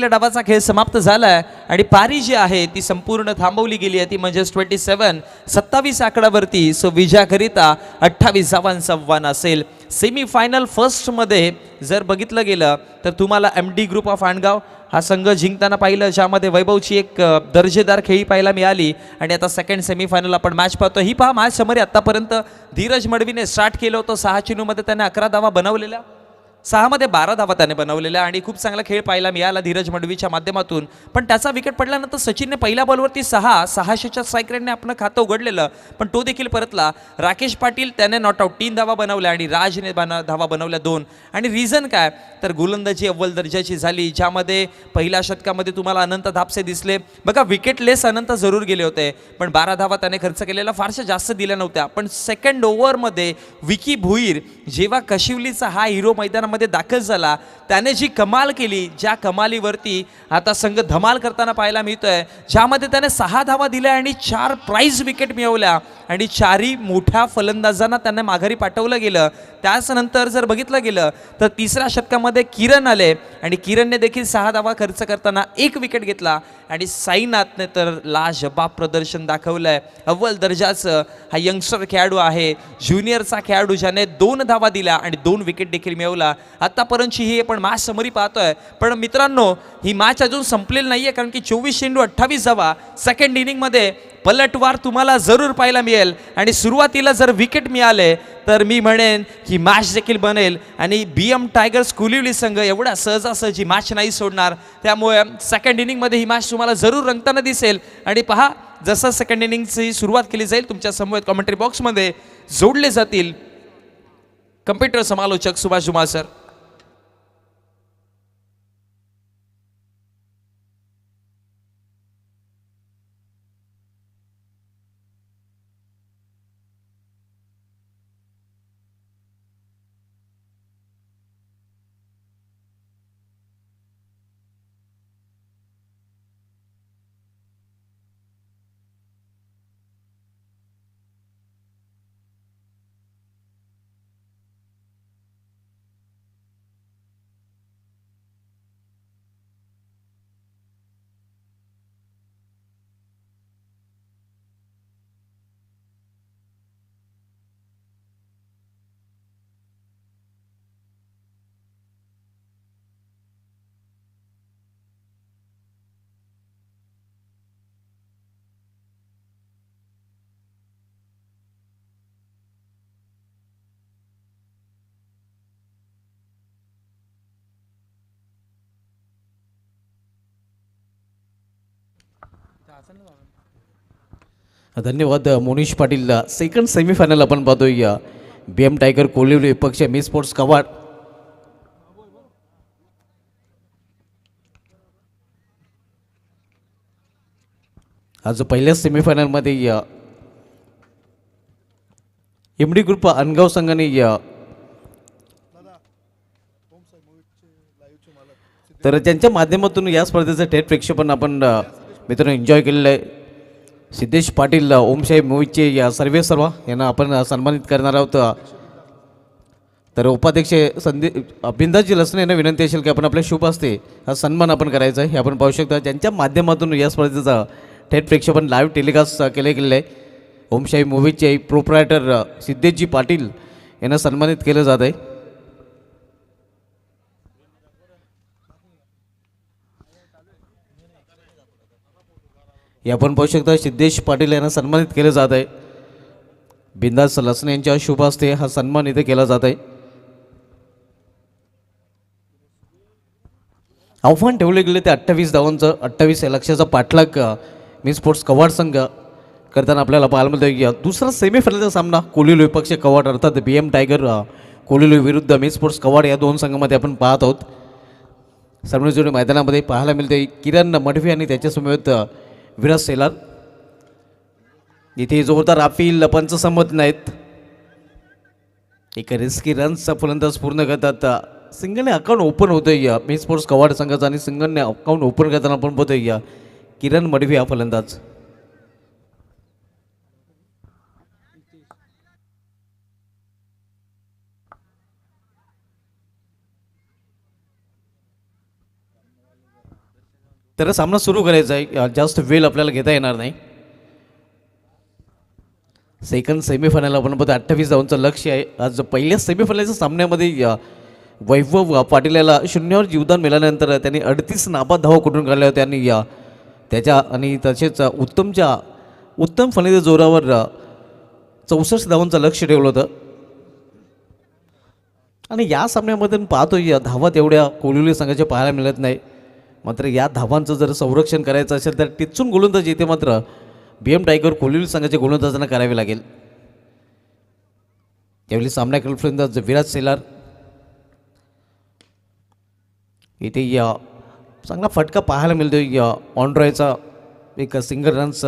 डावाचा खेळ समाप्त झालाय आणि पारी जी आहे ती संपूर्ण थांबवली गेली आहे, ती म्हणजेच 27-27 आकडावरती. सो विजयाकरिता 28 धावांचा आव्हान असेल. सेमीफायनल फर्स्टमध्ये जर बघितलं गेलं तर तुम्हाला MD ग्रुप ऑफ आंडगाव हा संघ जिंकताना पाहिलं, ज्यामध्ये वैभवची एक दर्जेदार खेळी पाहायला मिळाली. आणि आता सेकंड सेमीफायनल आपण मॅच पाहतो. ही पहा मॅच समरी आतापर्यंत धीरज मडवीने स्टार्ट केलं होतं. 6 चेंडूमध्ये त्याने 11 धावा बनवलेल्या, 6 मध्ये 12 धावा त्याने बनवलेल्या आणि खूप चांगला खेळ पाहायला मिळाला धीरज मडवीच्या माध्यमातून. पण त्याचा विकेट पडल्यानंतर सचिनने पहिल्या बॉलवरती 600च्या स्ट्राईक रेटने आपलं खातं उघडलेलं, पण तो देखील परतला. राकेश पाटील त्याने नॉट आऊट 3 धावा बनवल्या आणि राजने धावा बनवल्या 2. आणि रिझन काय तर गोलंदाजी अव्वल दर्जाची झाली, ज्यामध्ये पहिल्या षटकामध्ये तुम्हाला अनंत धापसे दिसले. बघा विकेटलेस अनंत जरूर गेले होते, पण 12 धावा त्याने खर्च केलेला फारशा जास्त दिल्या नव्हत्या. पण सेकंड ओव्हरमध्ये विकी भुईर जेव्हा कशिवलीचा हा हिरो मैदानामध्ये मैदानामध्ये दाखल झाला, त्याने जी कमाल केली, ज्या कमालीवरती आता संघ धमाल करताना पाहायला मिळतोय, ज्यामध्ये त्याने 6 धावा दिल्या आणि 4 प्राइज विकेट मिळवल्या आणि 4ही मोठ्या फलंदाजांना त्यांना माघारी पाठवलं गेलं. त्याचनंतर जर बघितलं गेलं तर तिसऱ्या षटकामध्ये किरण आले आणि किरणने देखील 6 धावा खर्च करताना 1 विकेट घेतला आणि साईनाथने तर लाजबाब प्रदर्शन दाखवलंय. अव्वल दर्जाचं हा यंगस्टर खेळाडू आहे, ज्युनियरचा खेळाडू, ज्याने 2 धावा दिल्या आणि 2 विकेट देखील मिळवला. आतापर्यंतची ही आपण मॅच समरी पाहतोय, पण मित्रांनो ही मॅच अजून संपलेली नाहीये, कारण की 24 चेंडू 28 धावा. सेकंड इनिंगमध्ये पलटवार तुम्हाला जरूर पाहायला मिळेल आणि सुरुवातीला जर विकेट मिळाले तर मी म्हणेन की मॅच देखील बनेल आणि BM टायगर्स कोलिवली संघ एवढा सहजासहजी मॅच नाही सोडणार. त्यामुळे सेकंड इनिंगमध्ये ही मॅच तुम्हाला जरूर रंगताना दिसेल. आणि पहा, जसं सेकंड इनिंगची सुरुवात केली जाईल तुमच्या समोर कमेंट्री बॉक्समध्ये जोडले जातील कम्प्युटर समालोचक सुभाष जुमाल सर. धन्यवाद मोनिश पाटील. सेकंड सेमीफायनल आपण पाहतोय BM टायगर कोलिवली विपक्ष मी स्पोर्ट्स कवाड. आज पहिल्या सेमीफायनलमध्ये MD ग्रुप अनगाव संघाने तर त्यांच्या माध्यमातून या स्पर्धेचं थेट प्रेक्षेपण आपण मित्रांनो एन्जॉय केलेलं आहे. सिद्धेश पाटील ओमशाही मूवीचे या सर्व यांना आपण सन्मानित करणार आहोत. तर उपाध्यक्ष बिंदाजी लसणे यांना विनंती असेल की आपण आपल्या शुभ हस्ते हा सन्मान आपण करायचा आहे. हे आपण पाहू शकता ज्यांच्या माध्यमातून या स्पर्धेचा थेट प्रेक्षेपण लाईव्ह टेलिकास्ट गेलं आहे. ओमशाही मूवीचे प्रोप्रायटर सिद्धेशजी पाटील यांना सन्मानित केलं जात आहे. हे आपण पाहू शकता सिद्धेश पाटील यांना सन्मानित केलं जात आहे. बिंदास लसणे यांच्या शुभ हस्ते हा सन्मान इथे केला जात आहे. आव्हान ठेवले गेले ते 28 धावांचं. 28 या लक्ष्याचा पाठलाग मी स्पोर्ट्स कवाड संघ करताना आपल्याला पाहायला मिळतो. दुसरा सेमीफायनलचा सामना कोलिवली विपक्ष कवाड अर्थात BM टायगर कोलिवली विरुद्ध मी स्पोर्ट्स कवाड या दोन संघामध्ये आपण पाहत आहोत. सर्वजोडी मैदानामध्ये पाहायला मिळते किरण मडवी आणि त्याच्यासमवेत विराज सेलार. इथे जोरदार अपील पंचसंमत नाहीत. एक रिस्की रन्सचा फलंदाज पूर्ण करतात. सिंगलने अकाउंट ओपन होतोय मी स्पोर्ट्स कवाड संघाचा आणि सिंगलने अकाउंट ओपन करताना आपण पाहतोय किरण मडवी हा फलंदाज. तर सामना सुरू करायचा आहे. जास्त वेळ आपल्याला घेता येणार नाही. सेकंड सेमीफायनल आपण बघतो 28 धावांचं लक्ष्य आहे. आज पहिल्या सेमीफायनलच्या सामन्यामध्ये वैभव पाटील याला 0वर जीवदान मिळाल्यानंतर त्यांनी 38 नाबाद धावा कुठून काढल्या होत्या आणि त्याच्या आणि तसेच उत्तम फलंदाजी जोरावर 64 धावांचं लक्ष ठेवलं होतं. आणि या सामन्यामध्ये पाहतोय धावा तेवढ्या कोलिवली संघाच्या पाहायला मिळत नाही. मात्र या धावांचं जर संरक्षण करायचं असेल तर टिचून गोलंदाज इथे मात्र BM टायगर कोलिवली संघाच्या गोलंदाजांना करावे लागेल. त्यावेळी सामन्यातील फलंदाज विराज सेलार. इथे चांगला फटका पाहायला मिळतो ऑनड्रॉयचा. एक सिंगल रन्स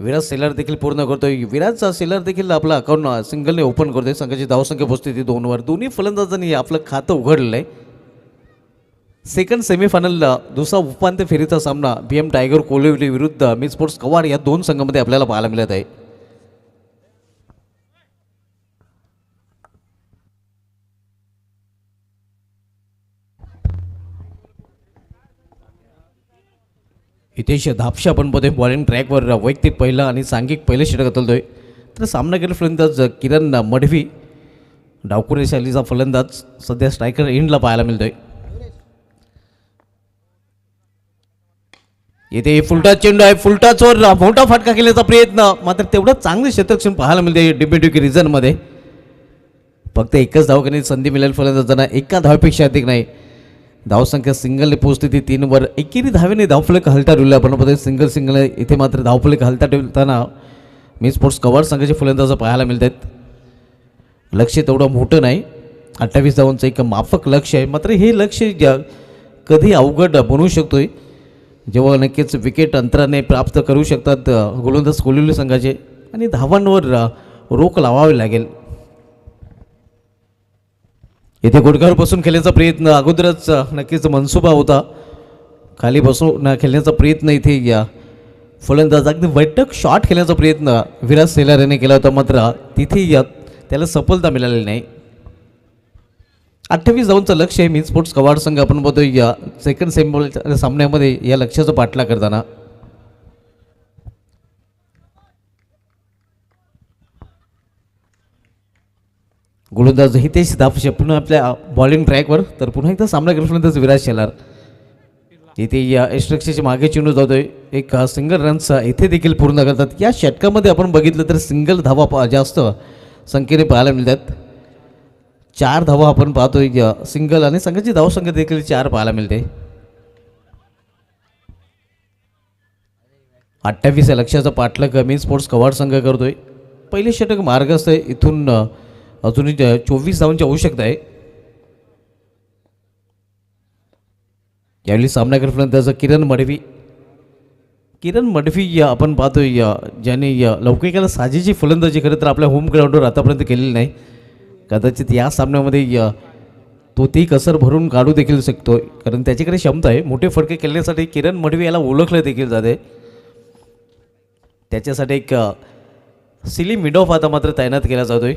विराज सेलर देखील पूर्ण करतोय. विराजचा सेलर देखील आपला अकाउंट सिंगलने ओपन करतोय. संघाची धावसंख्या पोहोचते ती 2वर. दोन्ही फलंदाजांनी आपलं खातं उघडलेलं आहे. सेकंड सेमीफायनलला दुसरा उपांत्य फेरीचा सामना BM टायगर कोलिवली विरुद्ध मी स्पोर्ट्स कवाड या दोन संघामध्ये आपल्याला पाहायला मिळत आहे. हितेश धापशा आपण बघतोय बॉलिंग ट्रॅकवर वैयक्तिक पहिला आणि सांघिक पहिले षटक उचलतोय. तर सामनावीर फलंदाज किरण मडवी डावखुरी शैलीचा फलंदाज सध्या स्ट्रायकर एंडला पाहायला मिळतोय. येथे फुलटा चेंडू आहे. फुलटाचवर मोठा फटका केल्याचा प्रयत्न, मात्र तेवढं चांगलं क्षेत्ररक्षण पाहायला मिळते डिबेट्युकी रिझनमध्ये. फक्त एकच धावकरी संधी मिळेल फलंदाजांना, एका धावेपेक्षा अधिक नाही. धावसंख्या सिंगलने पोहोचते ती 3वर. एकेरी धावेने धावफलक हलता ठेवले आपण बघतोय. सिंगल इथे मात्र धावफलक हलता ठेवताना मी स्पोर्ट्स कव्हर संघाचे फलंदाज पाहायला मिळतात. लक्ष तेवढं मोठं नाही, 28 धावांचं एक माफक लक्ष आहे. मात्र हे लक्ष कधी अवघड बनवू शकतोय जेव्हा नक्कीच विकेट अंतराने प्राप्त करू शकतात गोलंदाज कोलिवली संघाचे आणि धावांवर रोख लावावी लागेल. येथे गुडघ्यावर बसून खेळण्याचा प्रयत्न अगोदरच नक्कीच मनसुबा होता. खाली बसून खेळण्याचा प्रयत्न इथे या फलंदाज अगदी वैटक शॉट खेळण्याचा प्रयत्न विराज सेलर याने केला होता, मात्र तिथे त्याला सफलता मिळालेली नाही. 28 धावांचं लक्ष आहे मी स्पोर्ट्स कवाड संघ आपण बघतोय या सेकंड सेमी सामन्यामध्ये या लक्ष्याचा पाठलाग करताना. गोलंदाज हितेश धापशे पुन्हा आपल्या बॉलिंग ट्रॅकवर. तर पुन्हा एकदा सामना फलंदाज विराज शेलार इथे या एस्ट्रक्शनच्या मागे चेंडू जातोय. एक सिंगल रन्स इथे देखील पूर्ण करतात. या षटकामध्ये आपण बघितलं तर सिंगल धावा जास्त संख्येने पाहायला मिळतात. 4 धावा आपण पाहतोय सिंगल आणि संघाची धावसंख्या देखील 4 पाहायला मिळते. 28 या लक्ष्याचा पाठलाग मी स्पोर्ट्स कवाड संघ करतोय. पहिले षटक मार्गस्थ आहे. इथून अजूनही 24 धावांची आवश्यकता आहे. यावेळी सामनाकर फलंदाज किरण मडवी आपण पाहतोय ज्याने लौकिकाला साजेची फलंदाजी खरं तर आपल्या होम ग्राउंडवर आतापर्यंत केलेली नाही. कदाचित या सामन्यामध्ये तो ती कसर भरून काढू देखील शकतो, कारण त्याच्याकडे क्षमता आहे. मोठे फटके खेळण्यासाठी किरण मडवी याला ओळखलं देखील जाते. त्याच्यासाठी एक सिली मिड ऑफ आता मात्र तैनात केला जातोय.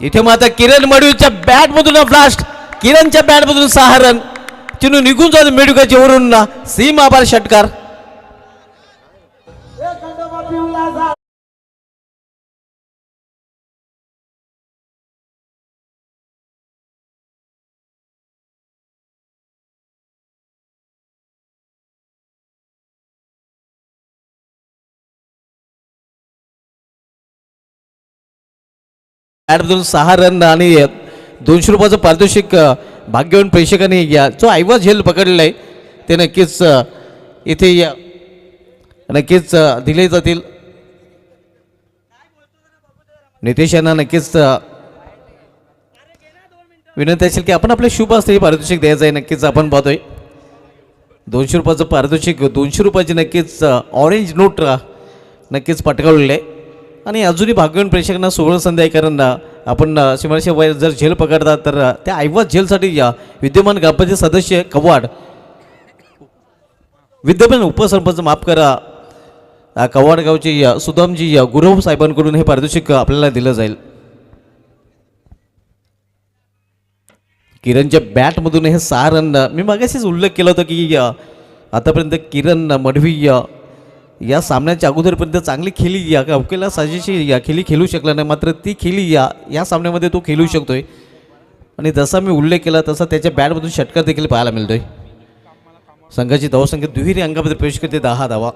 इथे मात्र किरण मडवीच्या बॅटमधून ब्लास्ट, किरणच्या बॅटमधून 6 रन. चेंडू निघून जातो मेडुकाच्या वरून सीमा पार षटकार. बॅटमधून 6 रन आणि 200 रुपयाचं पारितोषिक भाग्यवान प्रेक्षकांनी जो ऐवज झेल पकडलेला आहे ते नक्कीच इथे नक्कीच दिले जातील. नितेश यांना नक्कीच विनंती असेल की आपण आपल्या शुभ असते पारितोषिक द्यायचं आहे. नक्कीच आपण पाहतोय 200 रुपयाचं पारितोषिक, 200 रुपयाची नक्कीच ऑरेंज नोट नक्कीच पटकावलेलं आहे. आणि अजूनही भाग्यवान प्रेक्षकांना सुवर्ण संधी आहे, कारण आपण सीमारेषे वर जर झेल पकडतात तर त्या ऐवज झेलसाठी विद्यमान ग्रामपंचायत सदस्य कवाड, विद्यमान उपसरपंच माफ करा कवाड गावचे सुदामजी गुरव साहेबांकडून हे पारितोषिक आपल्याला दिलं जाईल. किरणच्या बॅटमधून हे 6 रन मी मागाशीच उल्लेख केला होता की आतापर्यंत किरण मडवी या सामन्याच्या अगोदरपर्यंत चांगली खेळी अवकेला साजेशी खेळी खेळू शकला नाही, मात्र ती खेळी या सामन्यामध्ये तो खेळू शकतोय. आणि जसा मी उल्लेख केला तसा त्याच्या बॅटमधून षटकार देखील पाहायला मिळतोय. संघाची धावसंख्या दुहेरी अंकामध्ये प्रवेश करते 10 धावा.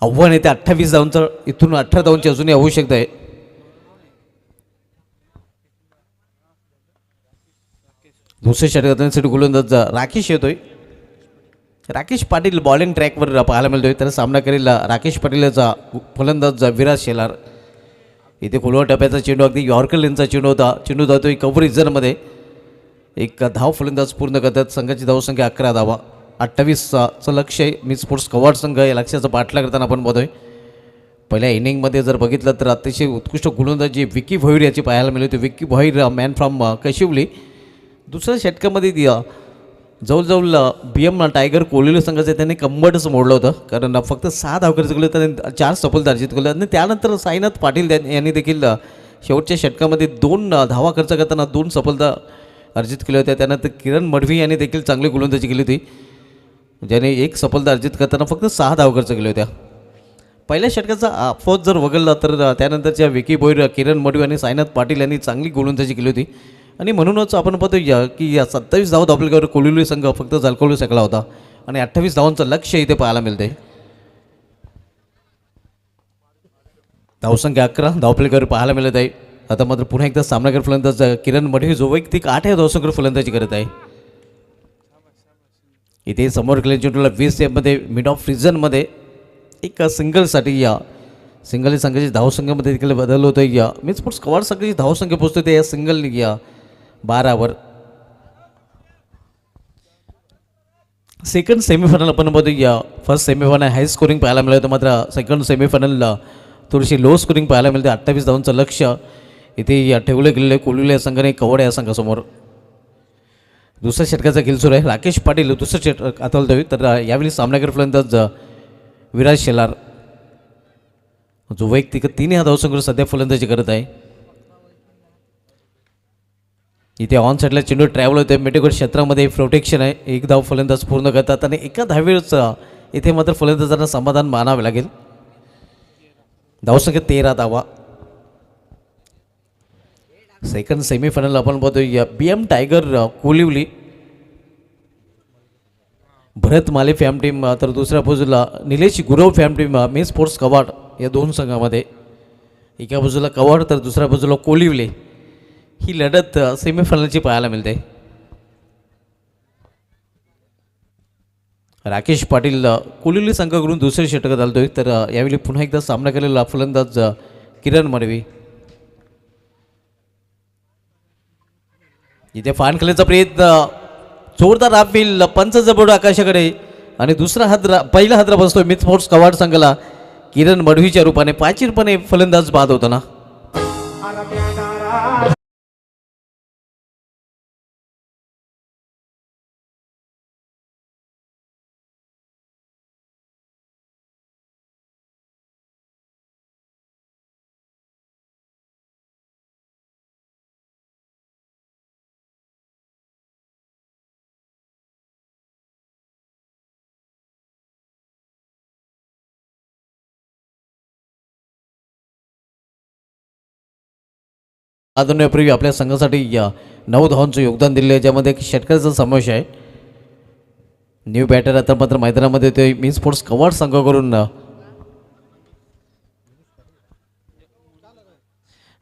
आव्हान येते 28 धावांचं, इथून 18 धावांची अजूनही आवश्यकता आहे. दुसऱ्या षटकासाठी गोलंदाज राकेश येतोय. राकेश पाटील बॉलिंग ट्रॅकवर पाहायला मिळतोय. तर सामना करेल राकेश पाटीलचा फलंदाज विराज शेलार. इथे खोलवा टप्प्याचा चेंडू अगदी यॉर्कर लेनचा चेंडू होता. चेंडू जातोय कव्हर रिझनमध्ये. एक धाव फलंदाज पूर्ण करतात. संघाची धावसंख्या 11 धावा. 28चं लक्ष आहे. मी स्पोर्ट्स कवाड संघ या लक्ष्याचा पाठला करताना आपण बघतोय. पहिल्या इनिंगमध्ये जर बघितलं तर अतिशय उत्कृष्ट गोलंदाजी विक्की भोईर याची पाहायला मिळली होती. Vicky Bhoir man from Kashivali. दुसऱ्या षटकामध्ये जवळजवळ BM टायगर कोहली संघाचे त्यांनी कंबरच मोडलं होतं. कारण फक्त 6 धाव खर्च केले, त्यांनी 4 सफलता अर्जित केल्या. आणि त्यानंतर साईनाथ पाटील यांनी देखील शेवटच्या षटकामध्ये 2 धावा खर्च करताना 2 सफलता अर्जित केल्या होत्या. त्यानंतर किरण मडवी यांनी देखील चांगली गोलंदाजी केली होती, ज्याने 1 सफलता अर्जित करताना फक्त 6 धाव खर्च केल्या होत्या. पहिल्या षटकाचा अफोज जर वगळला तर त्यानंतरच्या विकी भोईर, किरण मडवी आणि साईनाथ पाटील यांनी चांगली गोलंदाजी केली होती. आणि म्हणूनच आपण पाहतो की या 27 धाव धावपलीवर कोहली संघ फक्त झळकवू शकला होता. आणि 28 धावांचं लक्ष इथे पाहायला मिळते. धावसंख्या 11 धावपलीवर पाहायला मिळत आहे. आता मात्र पुन्हा एकदा सामनागर फलंदाज किरण मडवी जो वैयक्तिक 8 धावसंख्येवर फलंदाजी करत आहे. इथे समोर केलेल्या चेंडूला 20 मध्ये मिड ऑफ रिजनमध्ये एक सिंगलसाठी सिंगल संघाची धावसंख्येमध्ये देखील बदल होतो. मी स्पोर्ट्स कवाड संघाची धावसंख्या पोहोचतो ते या सिंगलने 12वर. सेकंड सेमीफायनल आपण बघतो. फर्स्ट सेमीफायनल हाय स्कोरिंग पाहायला मिळतं, मात्र सेकंड सेमीफायनल थोडीशी लो स्कोरिंग पाहायला मिळते. 28 धावांचं लक्ष इथे ठेवलं गेलेलं आहे कोहली संघाने कवड या संघासमोर. दुसऱ्या षटकाचा खेळ सुरू आहे. राकेश पाटील दुसरं षटक हाताळतोय. तर यावेळी सामनागर फलंदाज विराज शेलार जो वैयक्तिक 3 धावसंख्येवर सध्या फलंदाजी करत आहे. इथे ऑन साईडला चेंडू ट्रॅव्हल होते. मिडेकोट क्षेत्रामध्ये प्रोटेक्शन आहे. 1 धाव फलंदाज पूर्ण करतात आणि एका धावेच इथे मात्र फलंदाजांना समाधान मानावे लागेल. धावसंख्या 13 धावा. सेकंड सेमीफायनल आपण बघतोय. BM टायगर कोलिवली, भरत माले फॅम टीम, तर दुसऱ्या बाजूला निलेश गुरव फॅम टीम मी स्पोर्ट्स कवाड या 2 संघामध्ये. एका बाजूला कवाड तर दुसऱ्या बाजूला कोलिवले. ही लढत सेमीफायनलची पाहायला मिळते. राकेश पाटील कोलिवली संघाकडून दुसरे षटक घालतोय. तर यावेळी पुन्हा एकदा सामना केलेला फलंदाज किरण मडवी. इथे फान खेळण्याचा प्रयत्न, जोरदार अपील, पंचाचा बोर्ड आकाशाकडे आणि दुसरा हादरा, पहिला हादरा बसतोय मिथ स्पोर्ट्स कवाड संघाला किरण मडवीच्या रूपाने. पाचिरपणे फलंदाज बाद होताना. आदरणीयपूर्वी आपल्या संघासाठी 9 धावांचं योगदान दिले आहे, ज्यामध्ये एक षटकाचा समावेश आहे. न्यू बॅटर आता मात्र मैदानामध्ये ते मी स्पोर्ट्स कवाड संघाकडून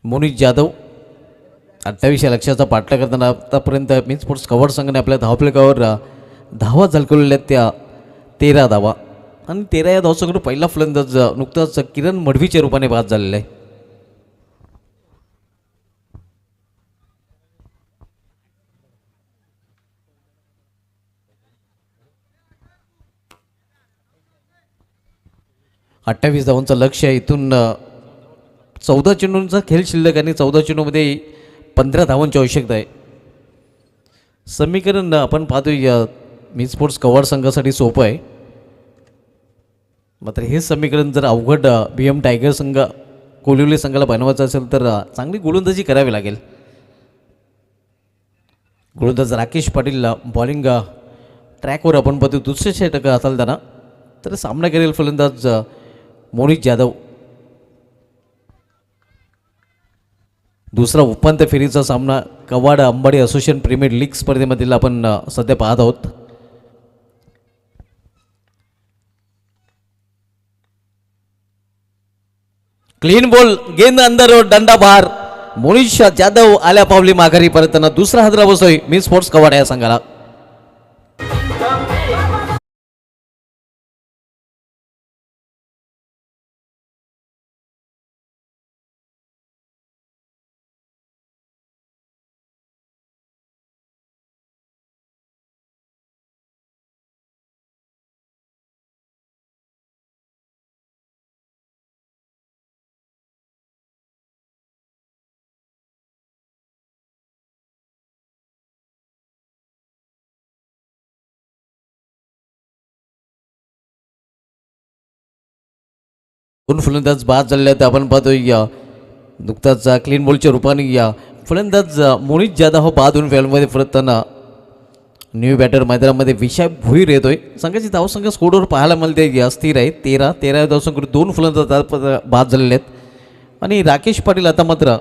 मोनिश जाधव. 28 या लक्ष्याचा पाठला करताना आतापर्यंत मी स्पोर्ट्स कवाड संघाने आपल्या धावफलकावर धावा झळकवलेल्या त्या 13 धावा. आणि 13 या धावसंख्येवर पहिला फलंदाज नुकताच किरण मडवीच्या रूपाने बाद झालेला आहे. - 28 धावांचं लक्ष आहे. इथून 14 चेंडूंचा खेळ शिल्लक आणि 14 चेंडूमध्ये 15 धावांची आवश्यकता आहे. समीकरण आपण पाहतोय मी स्पोर्ट्स कवाड संघासाठी सोपं आहे, मात्र हे समीकरण जर अवघड BM टायगर संघ कोलिवली संघाला बनवायचं असेल तर चांगली गोलंदाजी करावी लागेल. गोलंदाज राकेश पाटील बॉलिंग ट्रॅकवर आपण पाहतो. दुसरे षटक हाताळताना तर सामना करेल फलंदाज मोनिश जाधव. दुसरा उपांत्य फेरीचा सामना कवाड अंबाडी असोसिएशन प्रीमियर लीग स्पर्धेमधील आपण सध्या पाहत आहोत. क्लीन बॉल, गेंद अंदर, दंडा बाहेर. मोनिश जाधव आल्या पावली माघारी परतताना दुसरा हादरा बसतोय मी स्पोर्ट्स कवाड या संघाला. दोन फलंदाज बाद झालेले आहेत. आपण पाहतोय नुकताच क्लीन बॉलच्या रूपाने फलंदाज मोनिश जाधव हा बाद होऊन फॅलमध्ये परतताना न्यू बॅटर मैदानामध्ये विशाल भोईर येतोय. संघाची धावसंख्या स्कोरवर पाहायला मिळते स्थिर आहे 13 धावसंख्येवर दोन फलंदाज बाद झालेले आहेत. आणि राकेश पाटील आता मात्र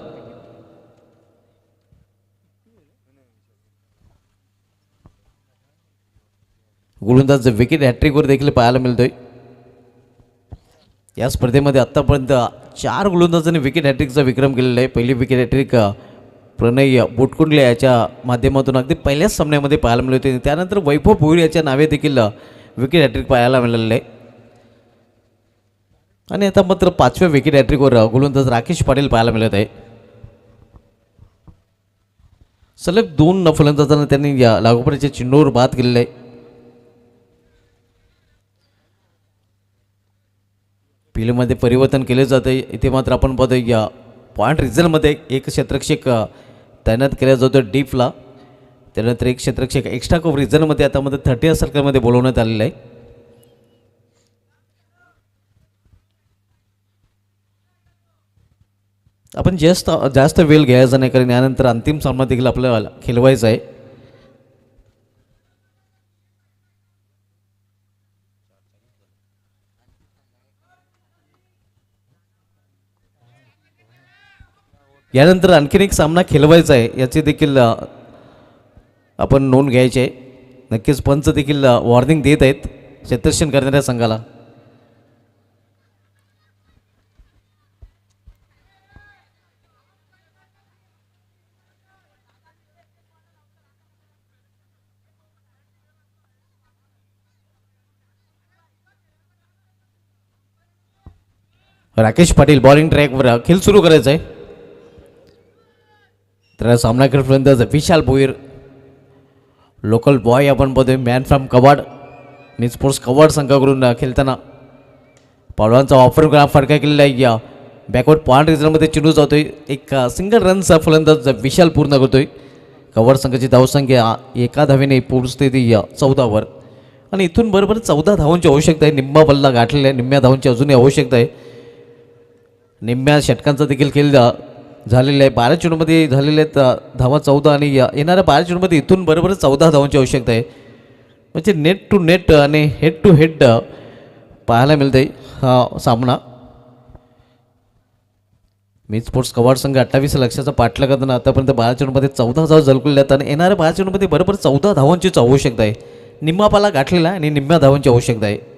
गोलंदाज विकेट हॅट्रिकवर देखील पाहायला मिळतोय. या स्पर्धेमध्ये आत्तापर्यंत 4 गोलंदाजांनी विकेट हॅट्रिकचा विक्रम केलेला आहे. पहिली विकेट हॅट्रिक प्रणय बोटकुंडले याच्या माध्यमातून अगदी पहिल्याच सामन्यामध्ये पाहायला मिळत होते. त्यानंतर वैभव भोईर याच्या नावे देखील विकेट हॅट्रिक पाहायला मिळालेलं आहे. आणि आता मात्र 5व्या विकेट हॅट्रिकवर गोलंदाज राकेश पाटील पाहायला मिळत आहे. सलग 2 फलंदाजांना त्यांनी या लागोपाठच्या चिन्हावर बाद केलेलं आहे. पिलेमध्ये परिवर्तन केले जाते. इथे मात्र आपण पाहतो या पॉईंट रिझल्टमध्ये एक क्षेत्ररक्षक तैनात केला जातो डीपला. त्यानंतर एक क्षेत्ररक्षक एक्स्ट्रा कव्हर रिझल्टमध्ये आता मध्ये 30 सर्कलमध्ये बोलवण्यात आलेलं आहे. आपण जास्त वेळ घ्यायचा नाही, कारण यानंतर अंतिम सामना देखील आपल्याला खेळवायचा आहे. यानंतर आणखीन एक सामना खेळवायचा आहे, याची देखील आपण नोंद घ्यायची आहे. नक्कीच पंच देखील वॉर्निंग देत आहेत क्षेत्ररक्षण करणाऱ्या संघाला. राकेश पाटील बॉलिंग ट्रॅकवर खेळ सुरू करायचा आहे. तर सामना खेळपर्यंत विशाल भोईर लोकल बॉय आपण बघतोय man from Kawad me sports कवाड संघाकडून खेळताना पावलांचा वापर फटका केलेला आहे. या बॅकवर्ड पॉईंट रिझल्टमध्ये चिनू जातोय. एक सिंगल रनचा फलंदाज विशाल पूर्ण करतोय. कवाड संघाची धावसंख्या एका धावेने पोहोचते ती 14वर आणि इथून बरोबर 14 धावांची आवश्यकता आहे. निम्मा बल्ला गाठलेला आहे. निम्म्या धावांची अजूनही आवश्यकता आहे. निम्म्या षटकांचा देखील खेळ झालेला आहे. 12 चेंडूमध्ये झालेले आहेत धावा 14 आणि येणाऱ्या 12 चेंडूमध्ये इथून बरोबर 14 धावांची आवश्यकता आहे. म्हणजे नेट टू नेट आणि हेड टू हेड पाहायला मिळते हा सामना. मी स्पोर्ट्स कवाड संघ 28 लक्षाचा पाठला करताना आतापर्यंत 12 चेंडूमध्ये 14 धावा झलकलेल्या आहेत आणि येणाऱ्या 12 चेंडूमध्ये बरोबर 14 धावांचीच आवश्यकता आहे. निम्मा पाला गाठलेला आणि निम्म्या धावांची आवश्यकता आहे.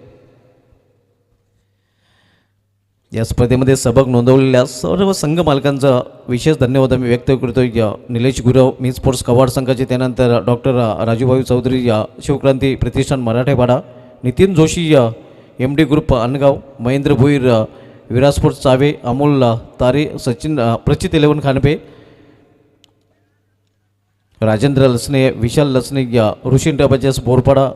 या स्पर्धेमध्ये सहभाग नोंदवलेल्या सर्व संघ मालकांचा विशेष धन्यवाद आम्ही व्यक्त करतो. निलेश गुरव मी स्पोर्ट्स कवाड संघाचे, त्यानंतर डॉक्टर राजूभाई चौधरी शिवक्रांती प्रतिष्ठान मराठेवाडा, नितीन जोशी MD ग्रुप अनगाव, महेंद्र भोईर विराट स्पोर्ट्स चावे, अमोल तारे, सचिन प्रचित 11 खानपे, राजेंद्र लसने, विशाल लसने, ऋषीन बजाज बोरपाडा,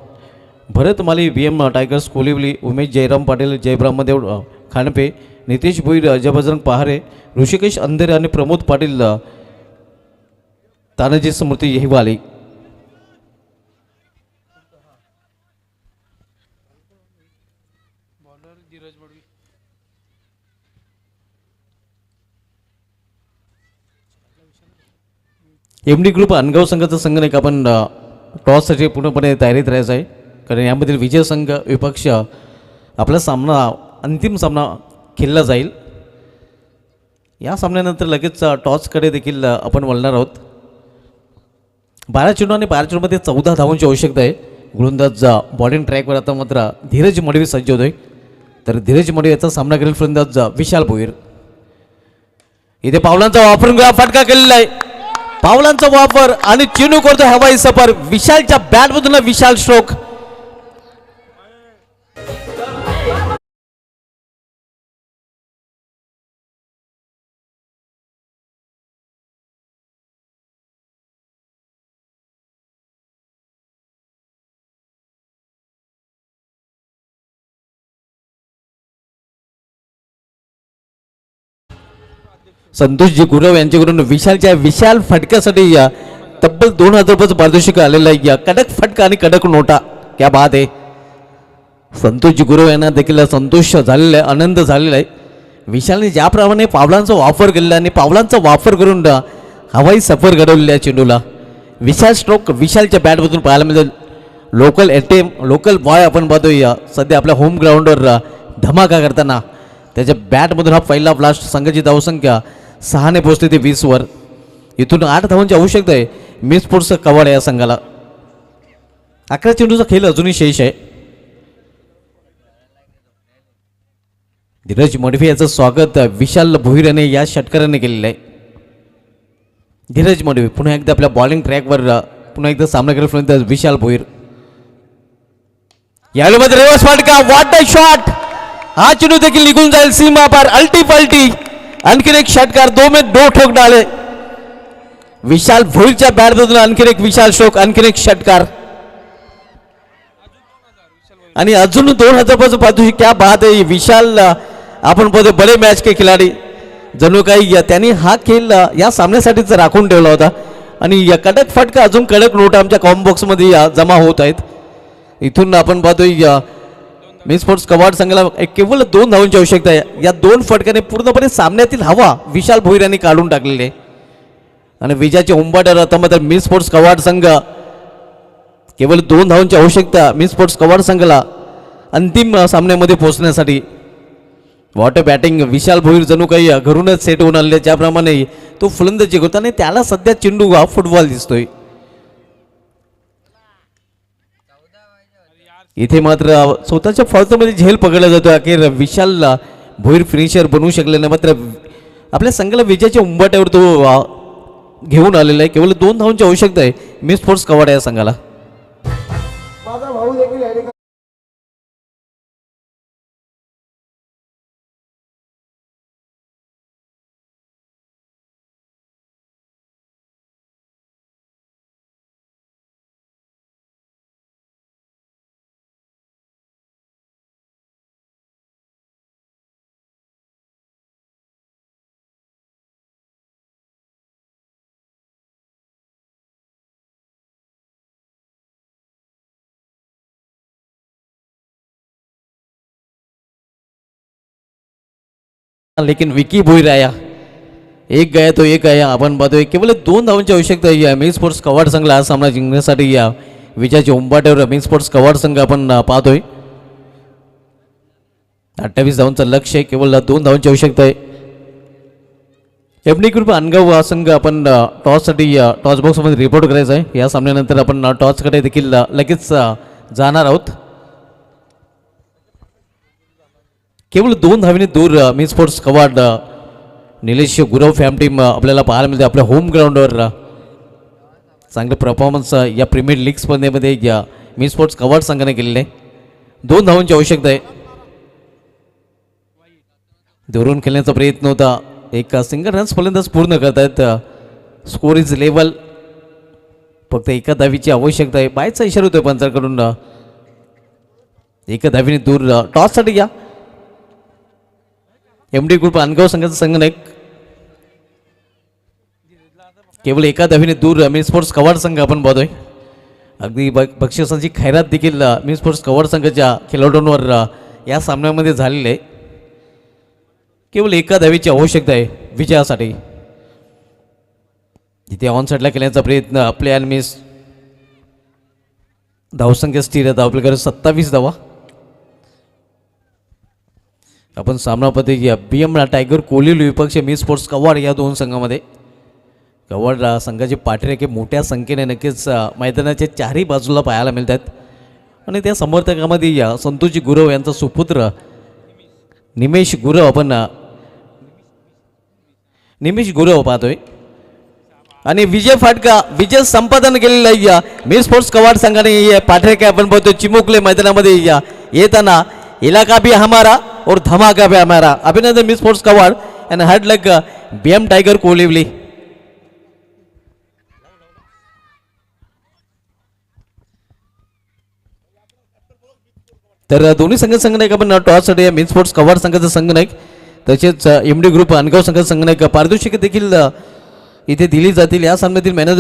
भरत माली VM टायगर्स कोलिवली, उमेश जयराम पाटील जयब्रह्मदेव खानपे, नितेश भोईर अजयबजरंग पहारे, ऋषिकेश अंधेरे आणि प्रमोद पाटील तानाजी स्मृती हिवाली. MD ग्रुप अनगाव संघाचा संघटक आपण टॉससाठी पूर्णपणे तयारीत राहायचं आहे, कारण यामधील विजय संघ विपक्ष आपला सामना अंतिम सामना खेळला जाईल. या सामन्यानंतर लगेच टॉसकडे देखील आपण वळणार आहोत. 12 चेंडू आणि 12 चेंडूमध्ये 14 धावांची आवश्यकता आहे. गोलंदाज बॉलिंग ट्रॅकवर आता मात्र धीरज मडवी सज्ज होतोय. तर धीरज मडवी याचा सामना करेल फलंदाज विशाल भोईर. इथे पावलांचा वापरून फटका केलेला आहे. पावलांचा वापर आणि चेंडू करतो हवाई सफर. विशालच्या बॅटमधून विशाल स्ट्रोक. संतोषजी गुरव यांच्याकडून विशालच्या विशाल फटक्यासाठी तब्बल 2000 रुपयाचं पारितोषिक आलेलं आहे. कडक फटका आणि कडक नोटा, क्या बात आहे. संतोषजी गुरव यांना देखील संतोष झालेला आहे, आनंद झालेला आहे. विशालने ज्याप्रमाणे पावलांचा वापर केलेला आणि पावलांचा वापर करून हवाई सफर घडवलेल्या चेंडूला विशाल स्ट्रोक विशालच्या बॅटमधून पाहायला मिळेल. लोकल एटीएम लोकल बॉय आपण पाहतोय सध्या आपल्या होम ग्राउंडवर धमाका करताना त्याच्या बॅटमधून हा पहिला ब्लास्ट. संघाची धावसंख्या 6ने पोहोचते ते 20वर. इथून 8 धावांची आवश्यकता आहे मिस स्पोर्ट्सचा कवाड या संघाला. 11 चेंडूचा खेळ अजूनही शेष आहे. धीरज मडवी याचं स्वागत विशाल भोईर याने या षटकाराने केलेलं आहे. धीरज मडवी पुन्हा एकदा आपल्या बॉलिंग ट्रॅकवर पुन्हा एकदा सामना करण्यापर्यंत विशाल भोईर. यावेळी रिवर्स फटका, व्हॉट अ शॉट. हा चेंडू देखील निघून जाईल सीमा पार. अल्टी पल्टी आणखीन एक षटकार. 2 में 2 ठोक डाले. विशाल भोईरच्या बॅटमधून आणखीन एक विशाल स्ट्रोक, आणखीन एक षटकार आणि अजून 2000 पासून पाहतो. क्या बात आहे. विशाल आपण पाहतो बडे मॅच के खिलाडी. जणू काही त्यांनी हा खेळ या सामन्यासाठीच राखून ठेवला होता आणि या कडक फटका अजून कडक नोट आमच्या कॉम्बो बॉक्समध्ये जमा होत आहेत. इथून आपण पाहतोय मिस स्पोर्ट्स कवाड संघाला केवळ 2 धावांची आवश्यकता आहे. या 2 फटक्याने पूर्णपणे सामन्यातील हवा विशाल भोईर यांनी काढून टाकलेली आहे आणि विजयाच्या उंबाट्यावर आता मात्र मिस स्पोर्ट्स कवाड संघ केवळ 2 धावांची आवश्यकता मिस स्पोर्ट्स कवाड संघाला अंतिम सामन्यामध्ये पोहोचण्यासाठी. वॉटर बॅटिंग विशाल भोईर जणू काही घरूनच सेट होऊन आले. ज्याप्रमाणे तो फलंदाजी करतो आणि त्याला सध्या चेंडू हा फुटबॉल दिसतोय. इथे मात्र स्वतःच्या फॉल्टमध्ये झेल पकडला जातो. अखेर विशाल भोईर फिनिशर बनवू शकले नाही. मात्र आपल्या संघाला विजयाच्या उंबाट्यावर तो घेऊन आलेला आहे. केवळ 2 धावांची आवश्यकता आहे मिस स्पोर्ट्स कवाड या संघाला. माझा भाऊ देखील या ठिकाणी लेकिन विकी भोईर आया. एक गया तो एक आया. आपण पाहतोय केवळ 2 धावांची आवश्यकता आहे मिस स्पोर्ट्स कवाड संघाला हा सामना जिंकण्यासाठी. या विजयाच्या उंबाट्यावर मिस स्पोर्ट्स कवाड संघ आपण पाहतोय. 28 धावांचं लक्ष आहे. केवळ 2 धावांची आवश्यकता आहे. एमडी ग्रुप अनगाव हा संघ आपण टॉससाठी टॉस बॉक्समध्ये रिपोर्ट करायचा आहे. या सामन्यानंतर आपण टॉसकडे देखील लगेच जाणार आहोत. केवळ 2 धावेने दूर miss sports Kawad Nilesh Gurav fam team आपल्याला पाहायला मिळते. आपल्या होम ग्राउंडवर चांगले परफॉर्मन्स या प्रीमियर लीग स्पर्धेमध्ये या मिस स्पोर्ट्स कवाड संघाने केलेले आहे. 2 धावांची आवश्यकता आहे. धरून खेळण्याचा प्रयत्न होता. एक सिंगल रन्स फलंदाज पूर्ण करतायत. Score is level. फक्त 1 धावीची आवश्यकता आहे. बायचा इशारा होतोय पंचाकडून. 1 धावीने दूर टॉससाठी या एमडी ग्रुप अनगाव संघाचा संघनायक. केवळ 1 धावीने दूर मिस स्पोर्ट्स कवाड संघ आपण पाहतोय. अगदी बक्षिसांची खैरात देखील मिस स्पोर्ट्स कवाड संघाच्या खेळाडूंवर या सामन्यामध्ये झालेली आहे. केवळ 1 धावीची आवश्यकता आहे विजयासाठी. इथे ऑन साईडला केल्याचा प्रयत्न प्ले अँड मिस. धावसंख्या स्थिर आहे. आपल्याकडे 27 धावा. आपण सामना पद्धती घ्या BM टायगर कोहली विपक्ष मिस स्पोर्ट्स कवाड या 2 संघामध्ये. कवाड संघाचे पाठीराखे मोठ्या संख्येने नक्कीच मैदानाच्या 4ही बाजूला पाहायला मिळतात आणि त्या समर्थकामध्ये या संतोषजी गुरव यांचा सुपुत्र निमेश गुरव आपण निमेश गुरव पाहतोय आणि विजय फाटका विजय संपादन केलेला या मिस स्पोर्ट्स कवाड संघाने पाठीराखे आपण पाहतोय चिमुकले मैदानामध्ये या येताना. इलाका भी हमारा और धमाका भी हमारा. अभिनंदन miss sports Kawad and hard like BM tiger Kohli. तर दोन्ही संघनायक आपण टॉससाठी मिस स्पोर्ट्स कवाड संघाचा संघनायक तसेच एमडी ग्रुप अनगाव संघाचा संघनायक पारितोषिके देखील इथे दिली जातील. या सामन्यातील मॅन ऑफ द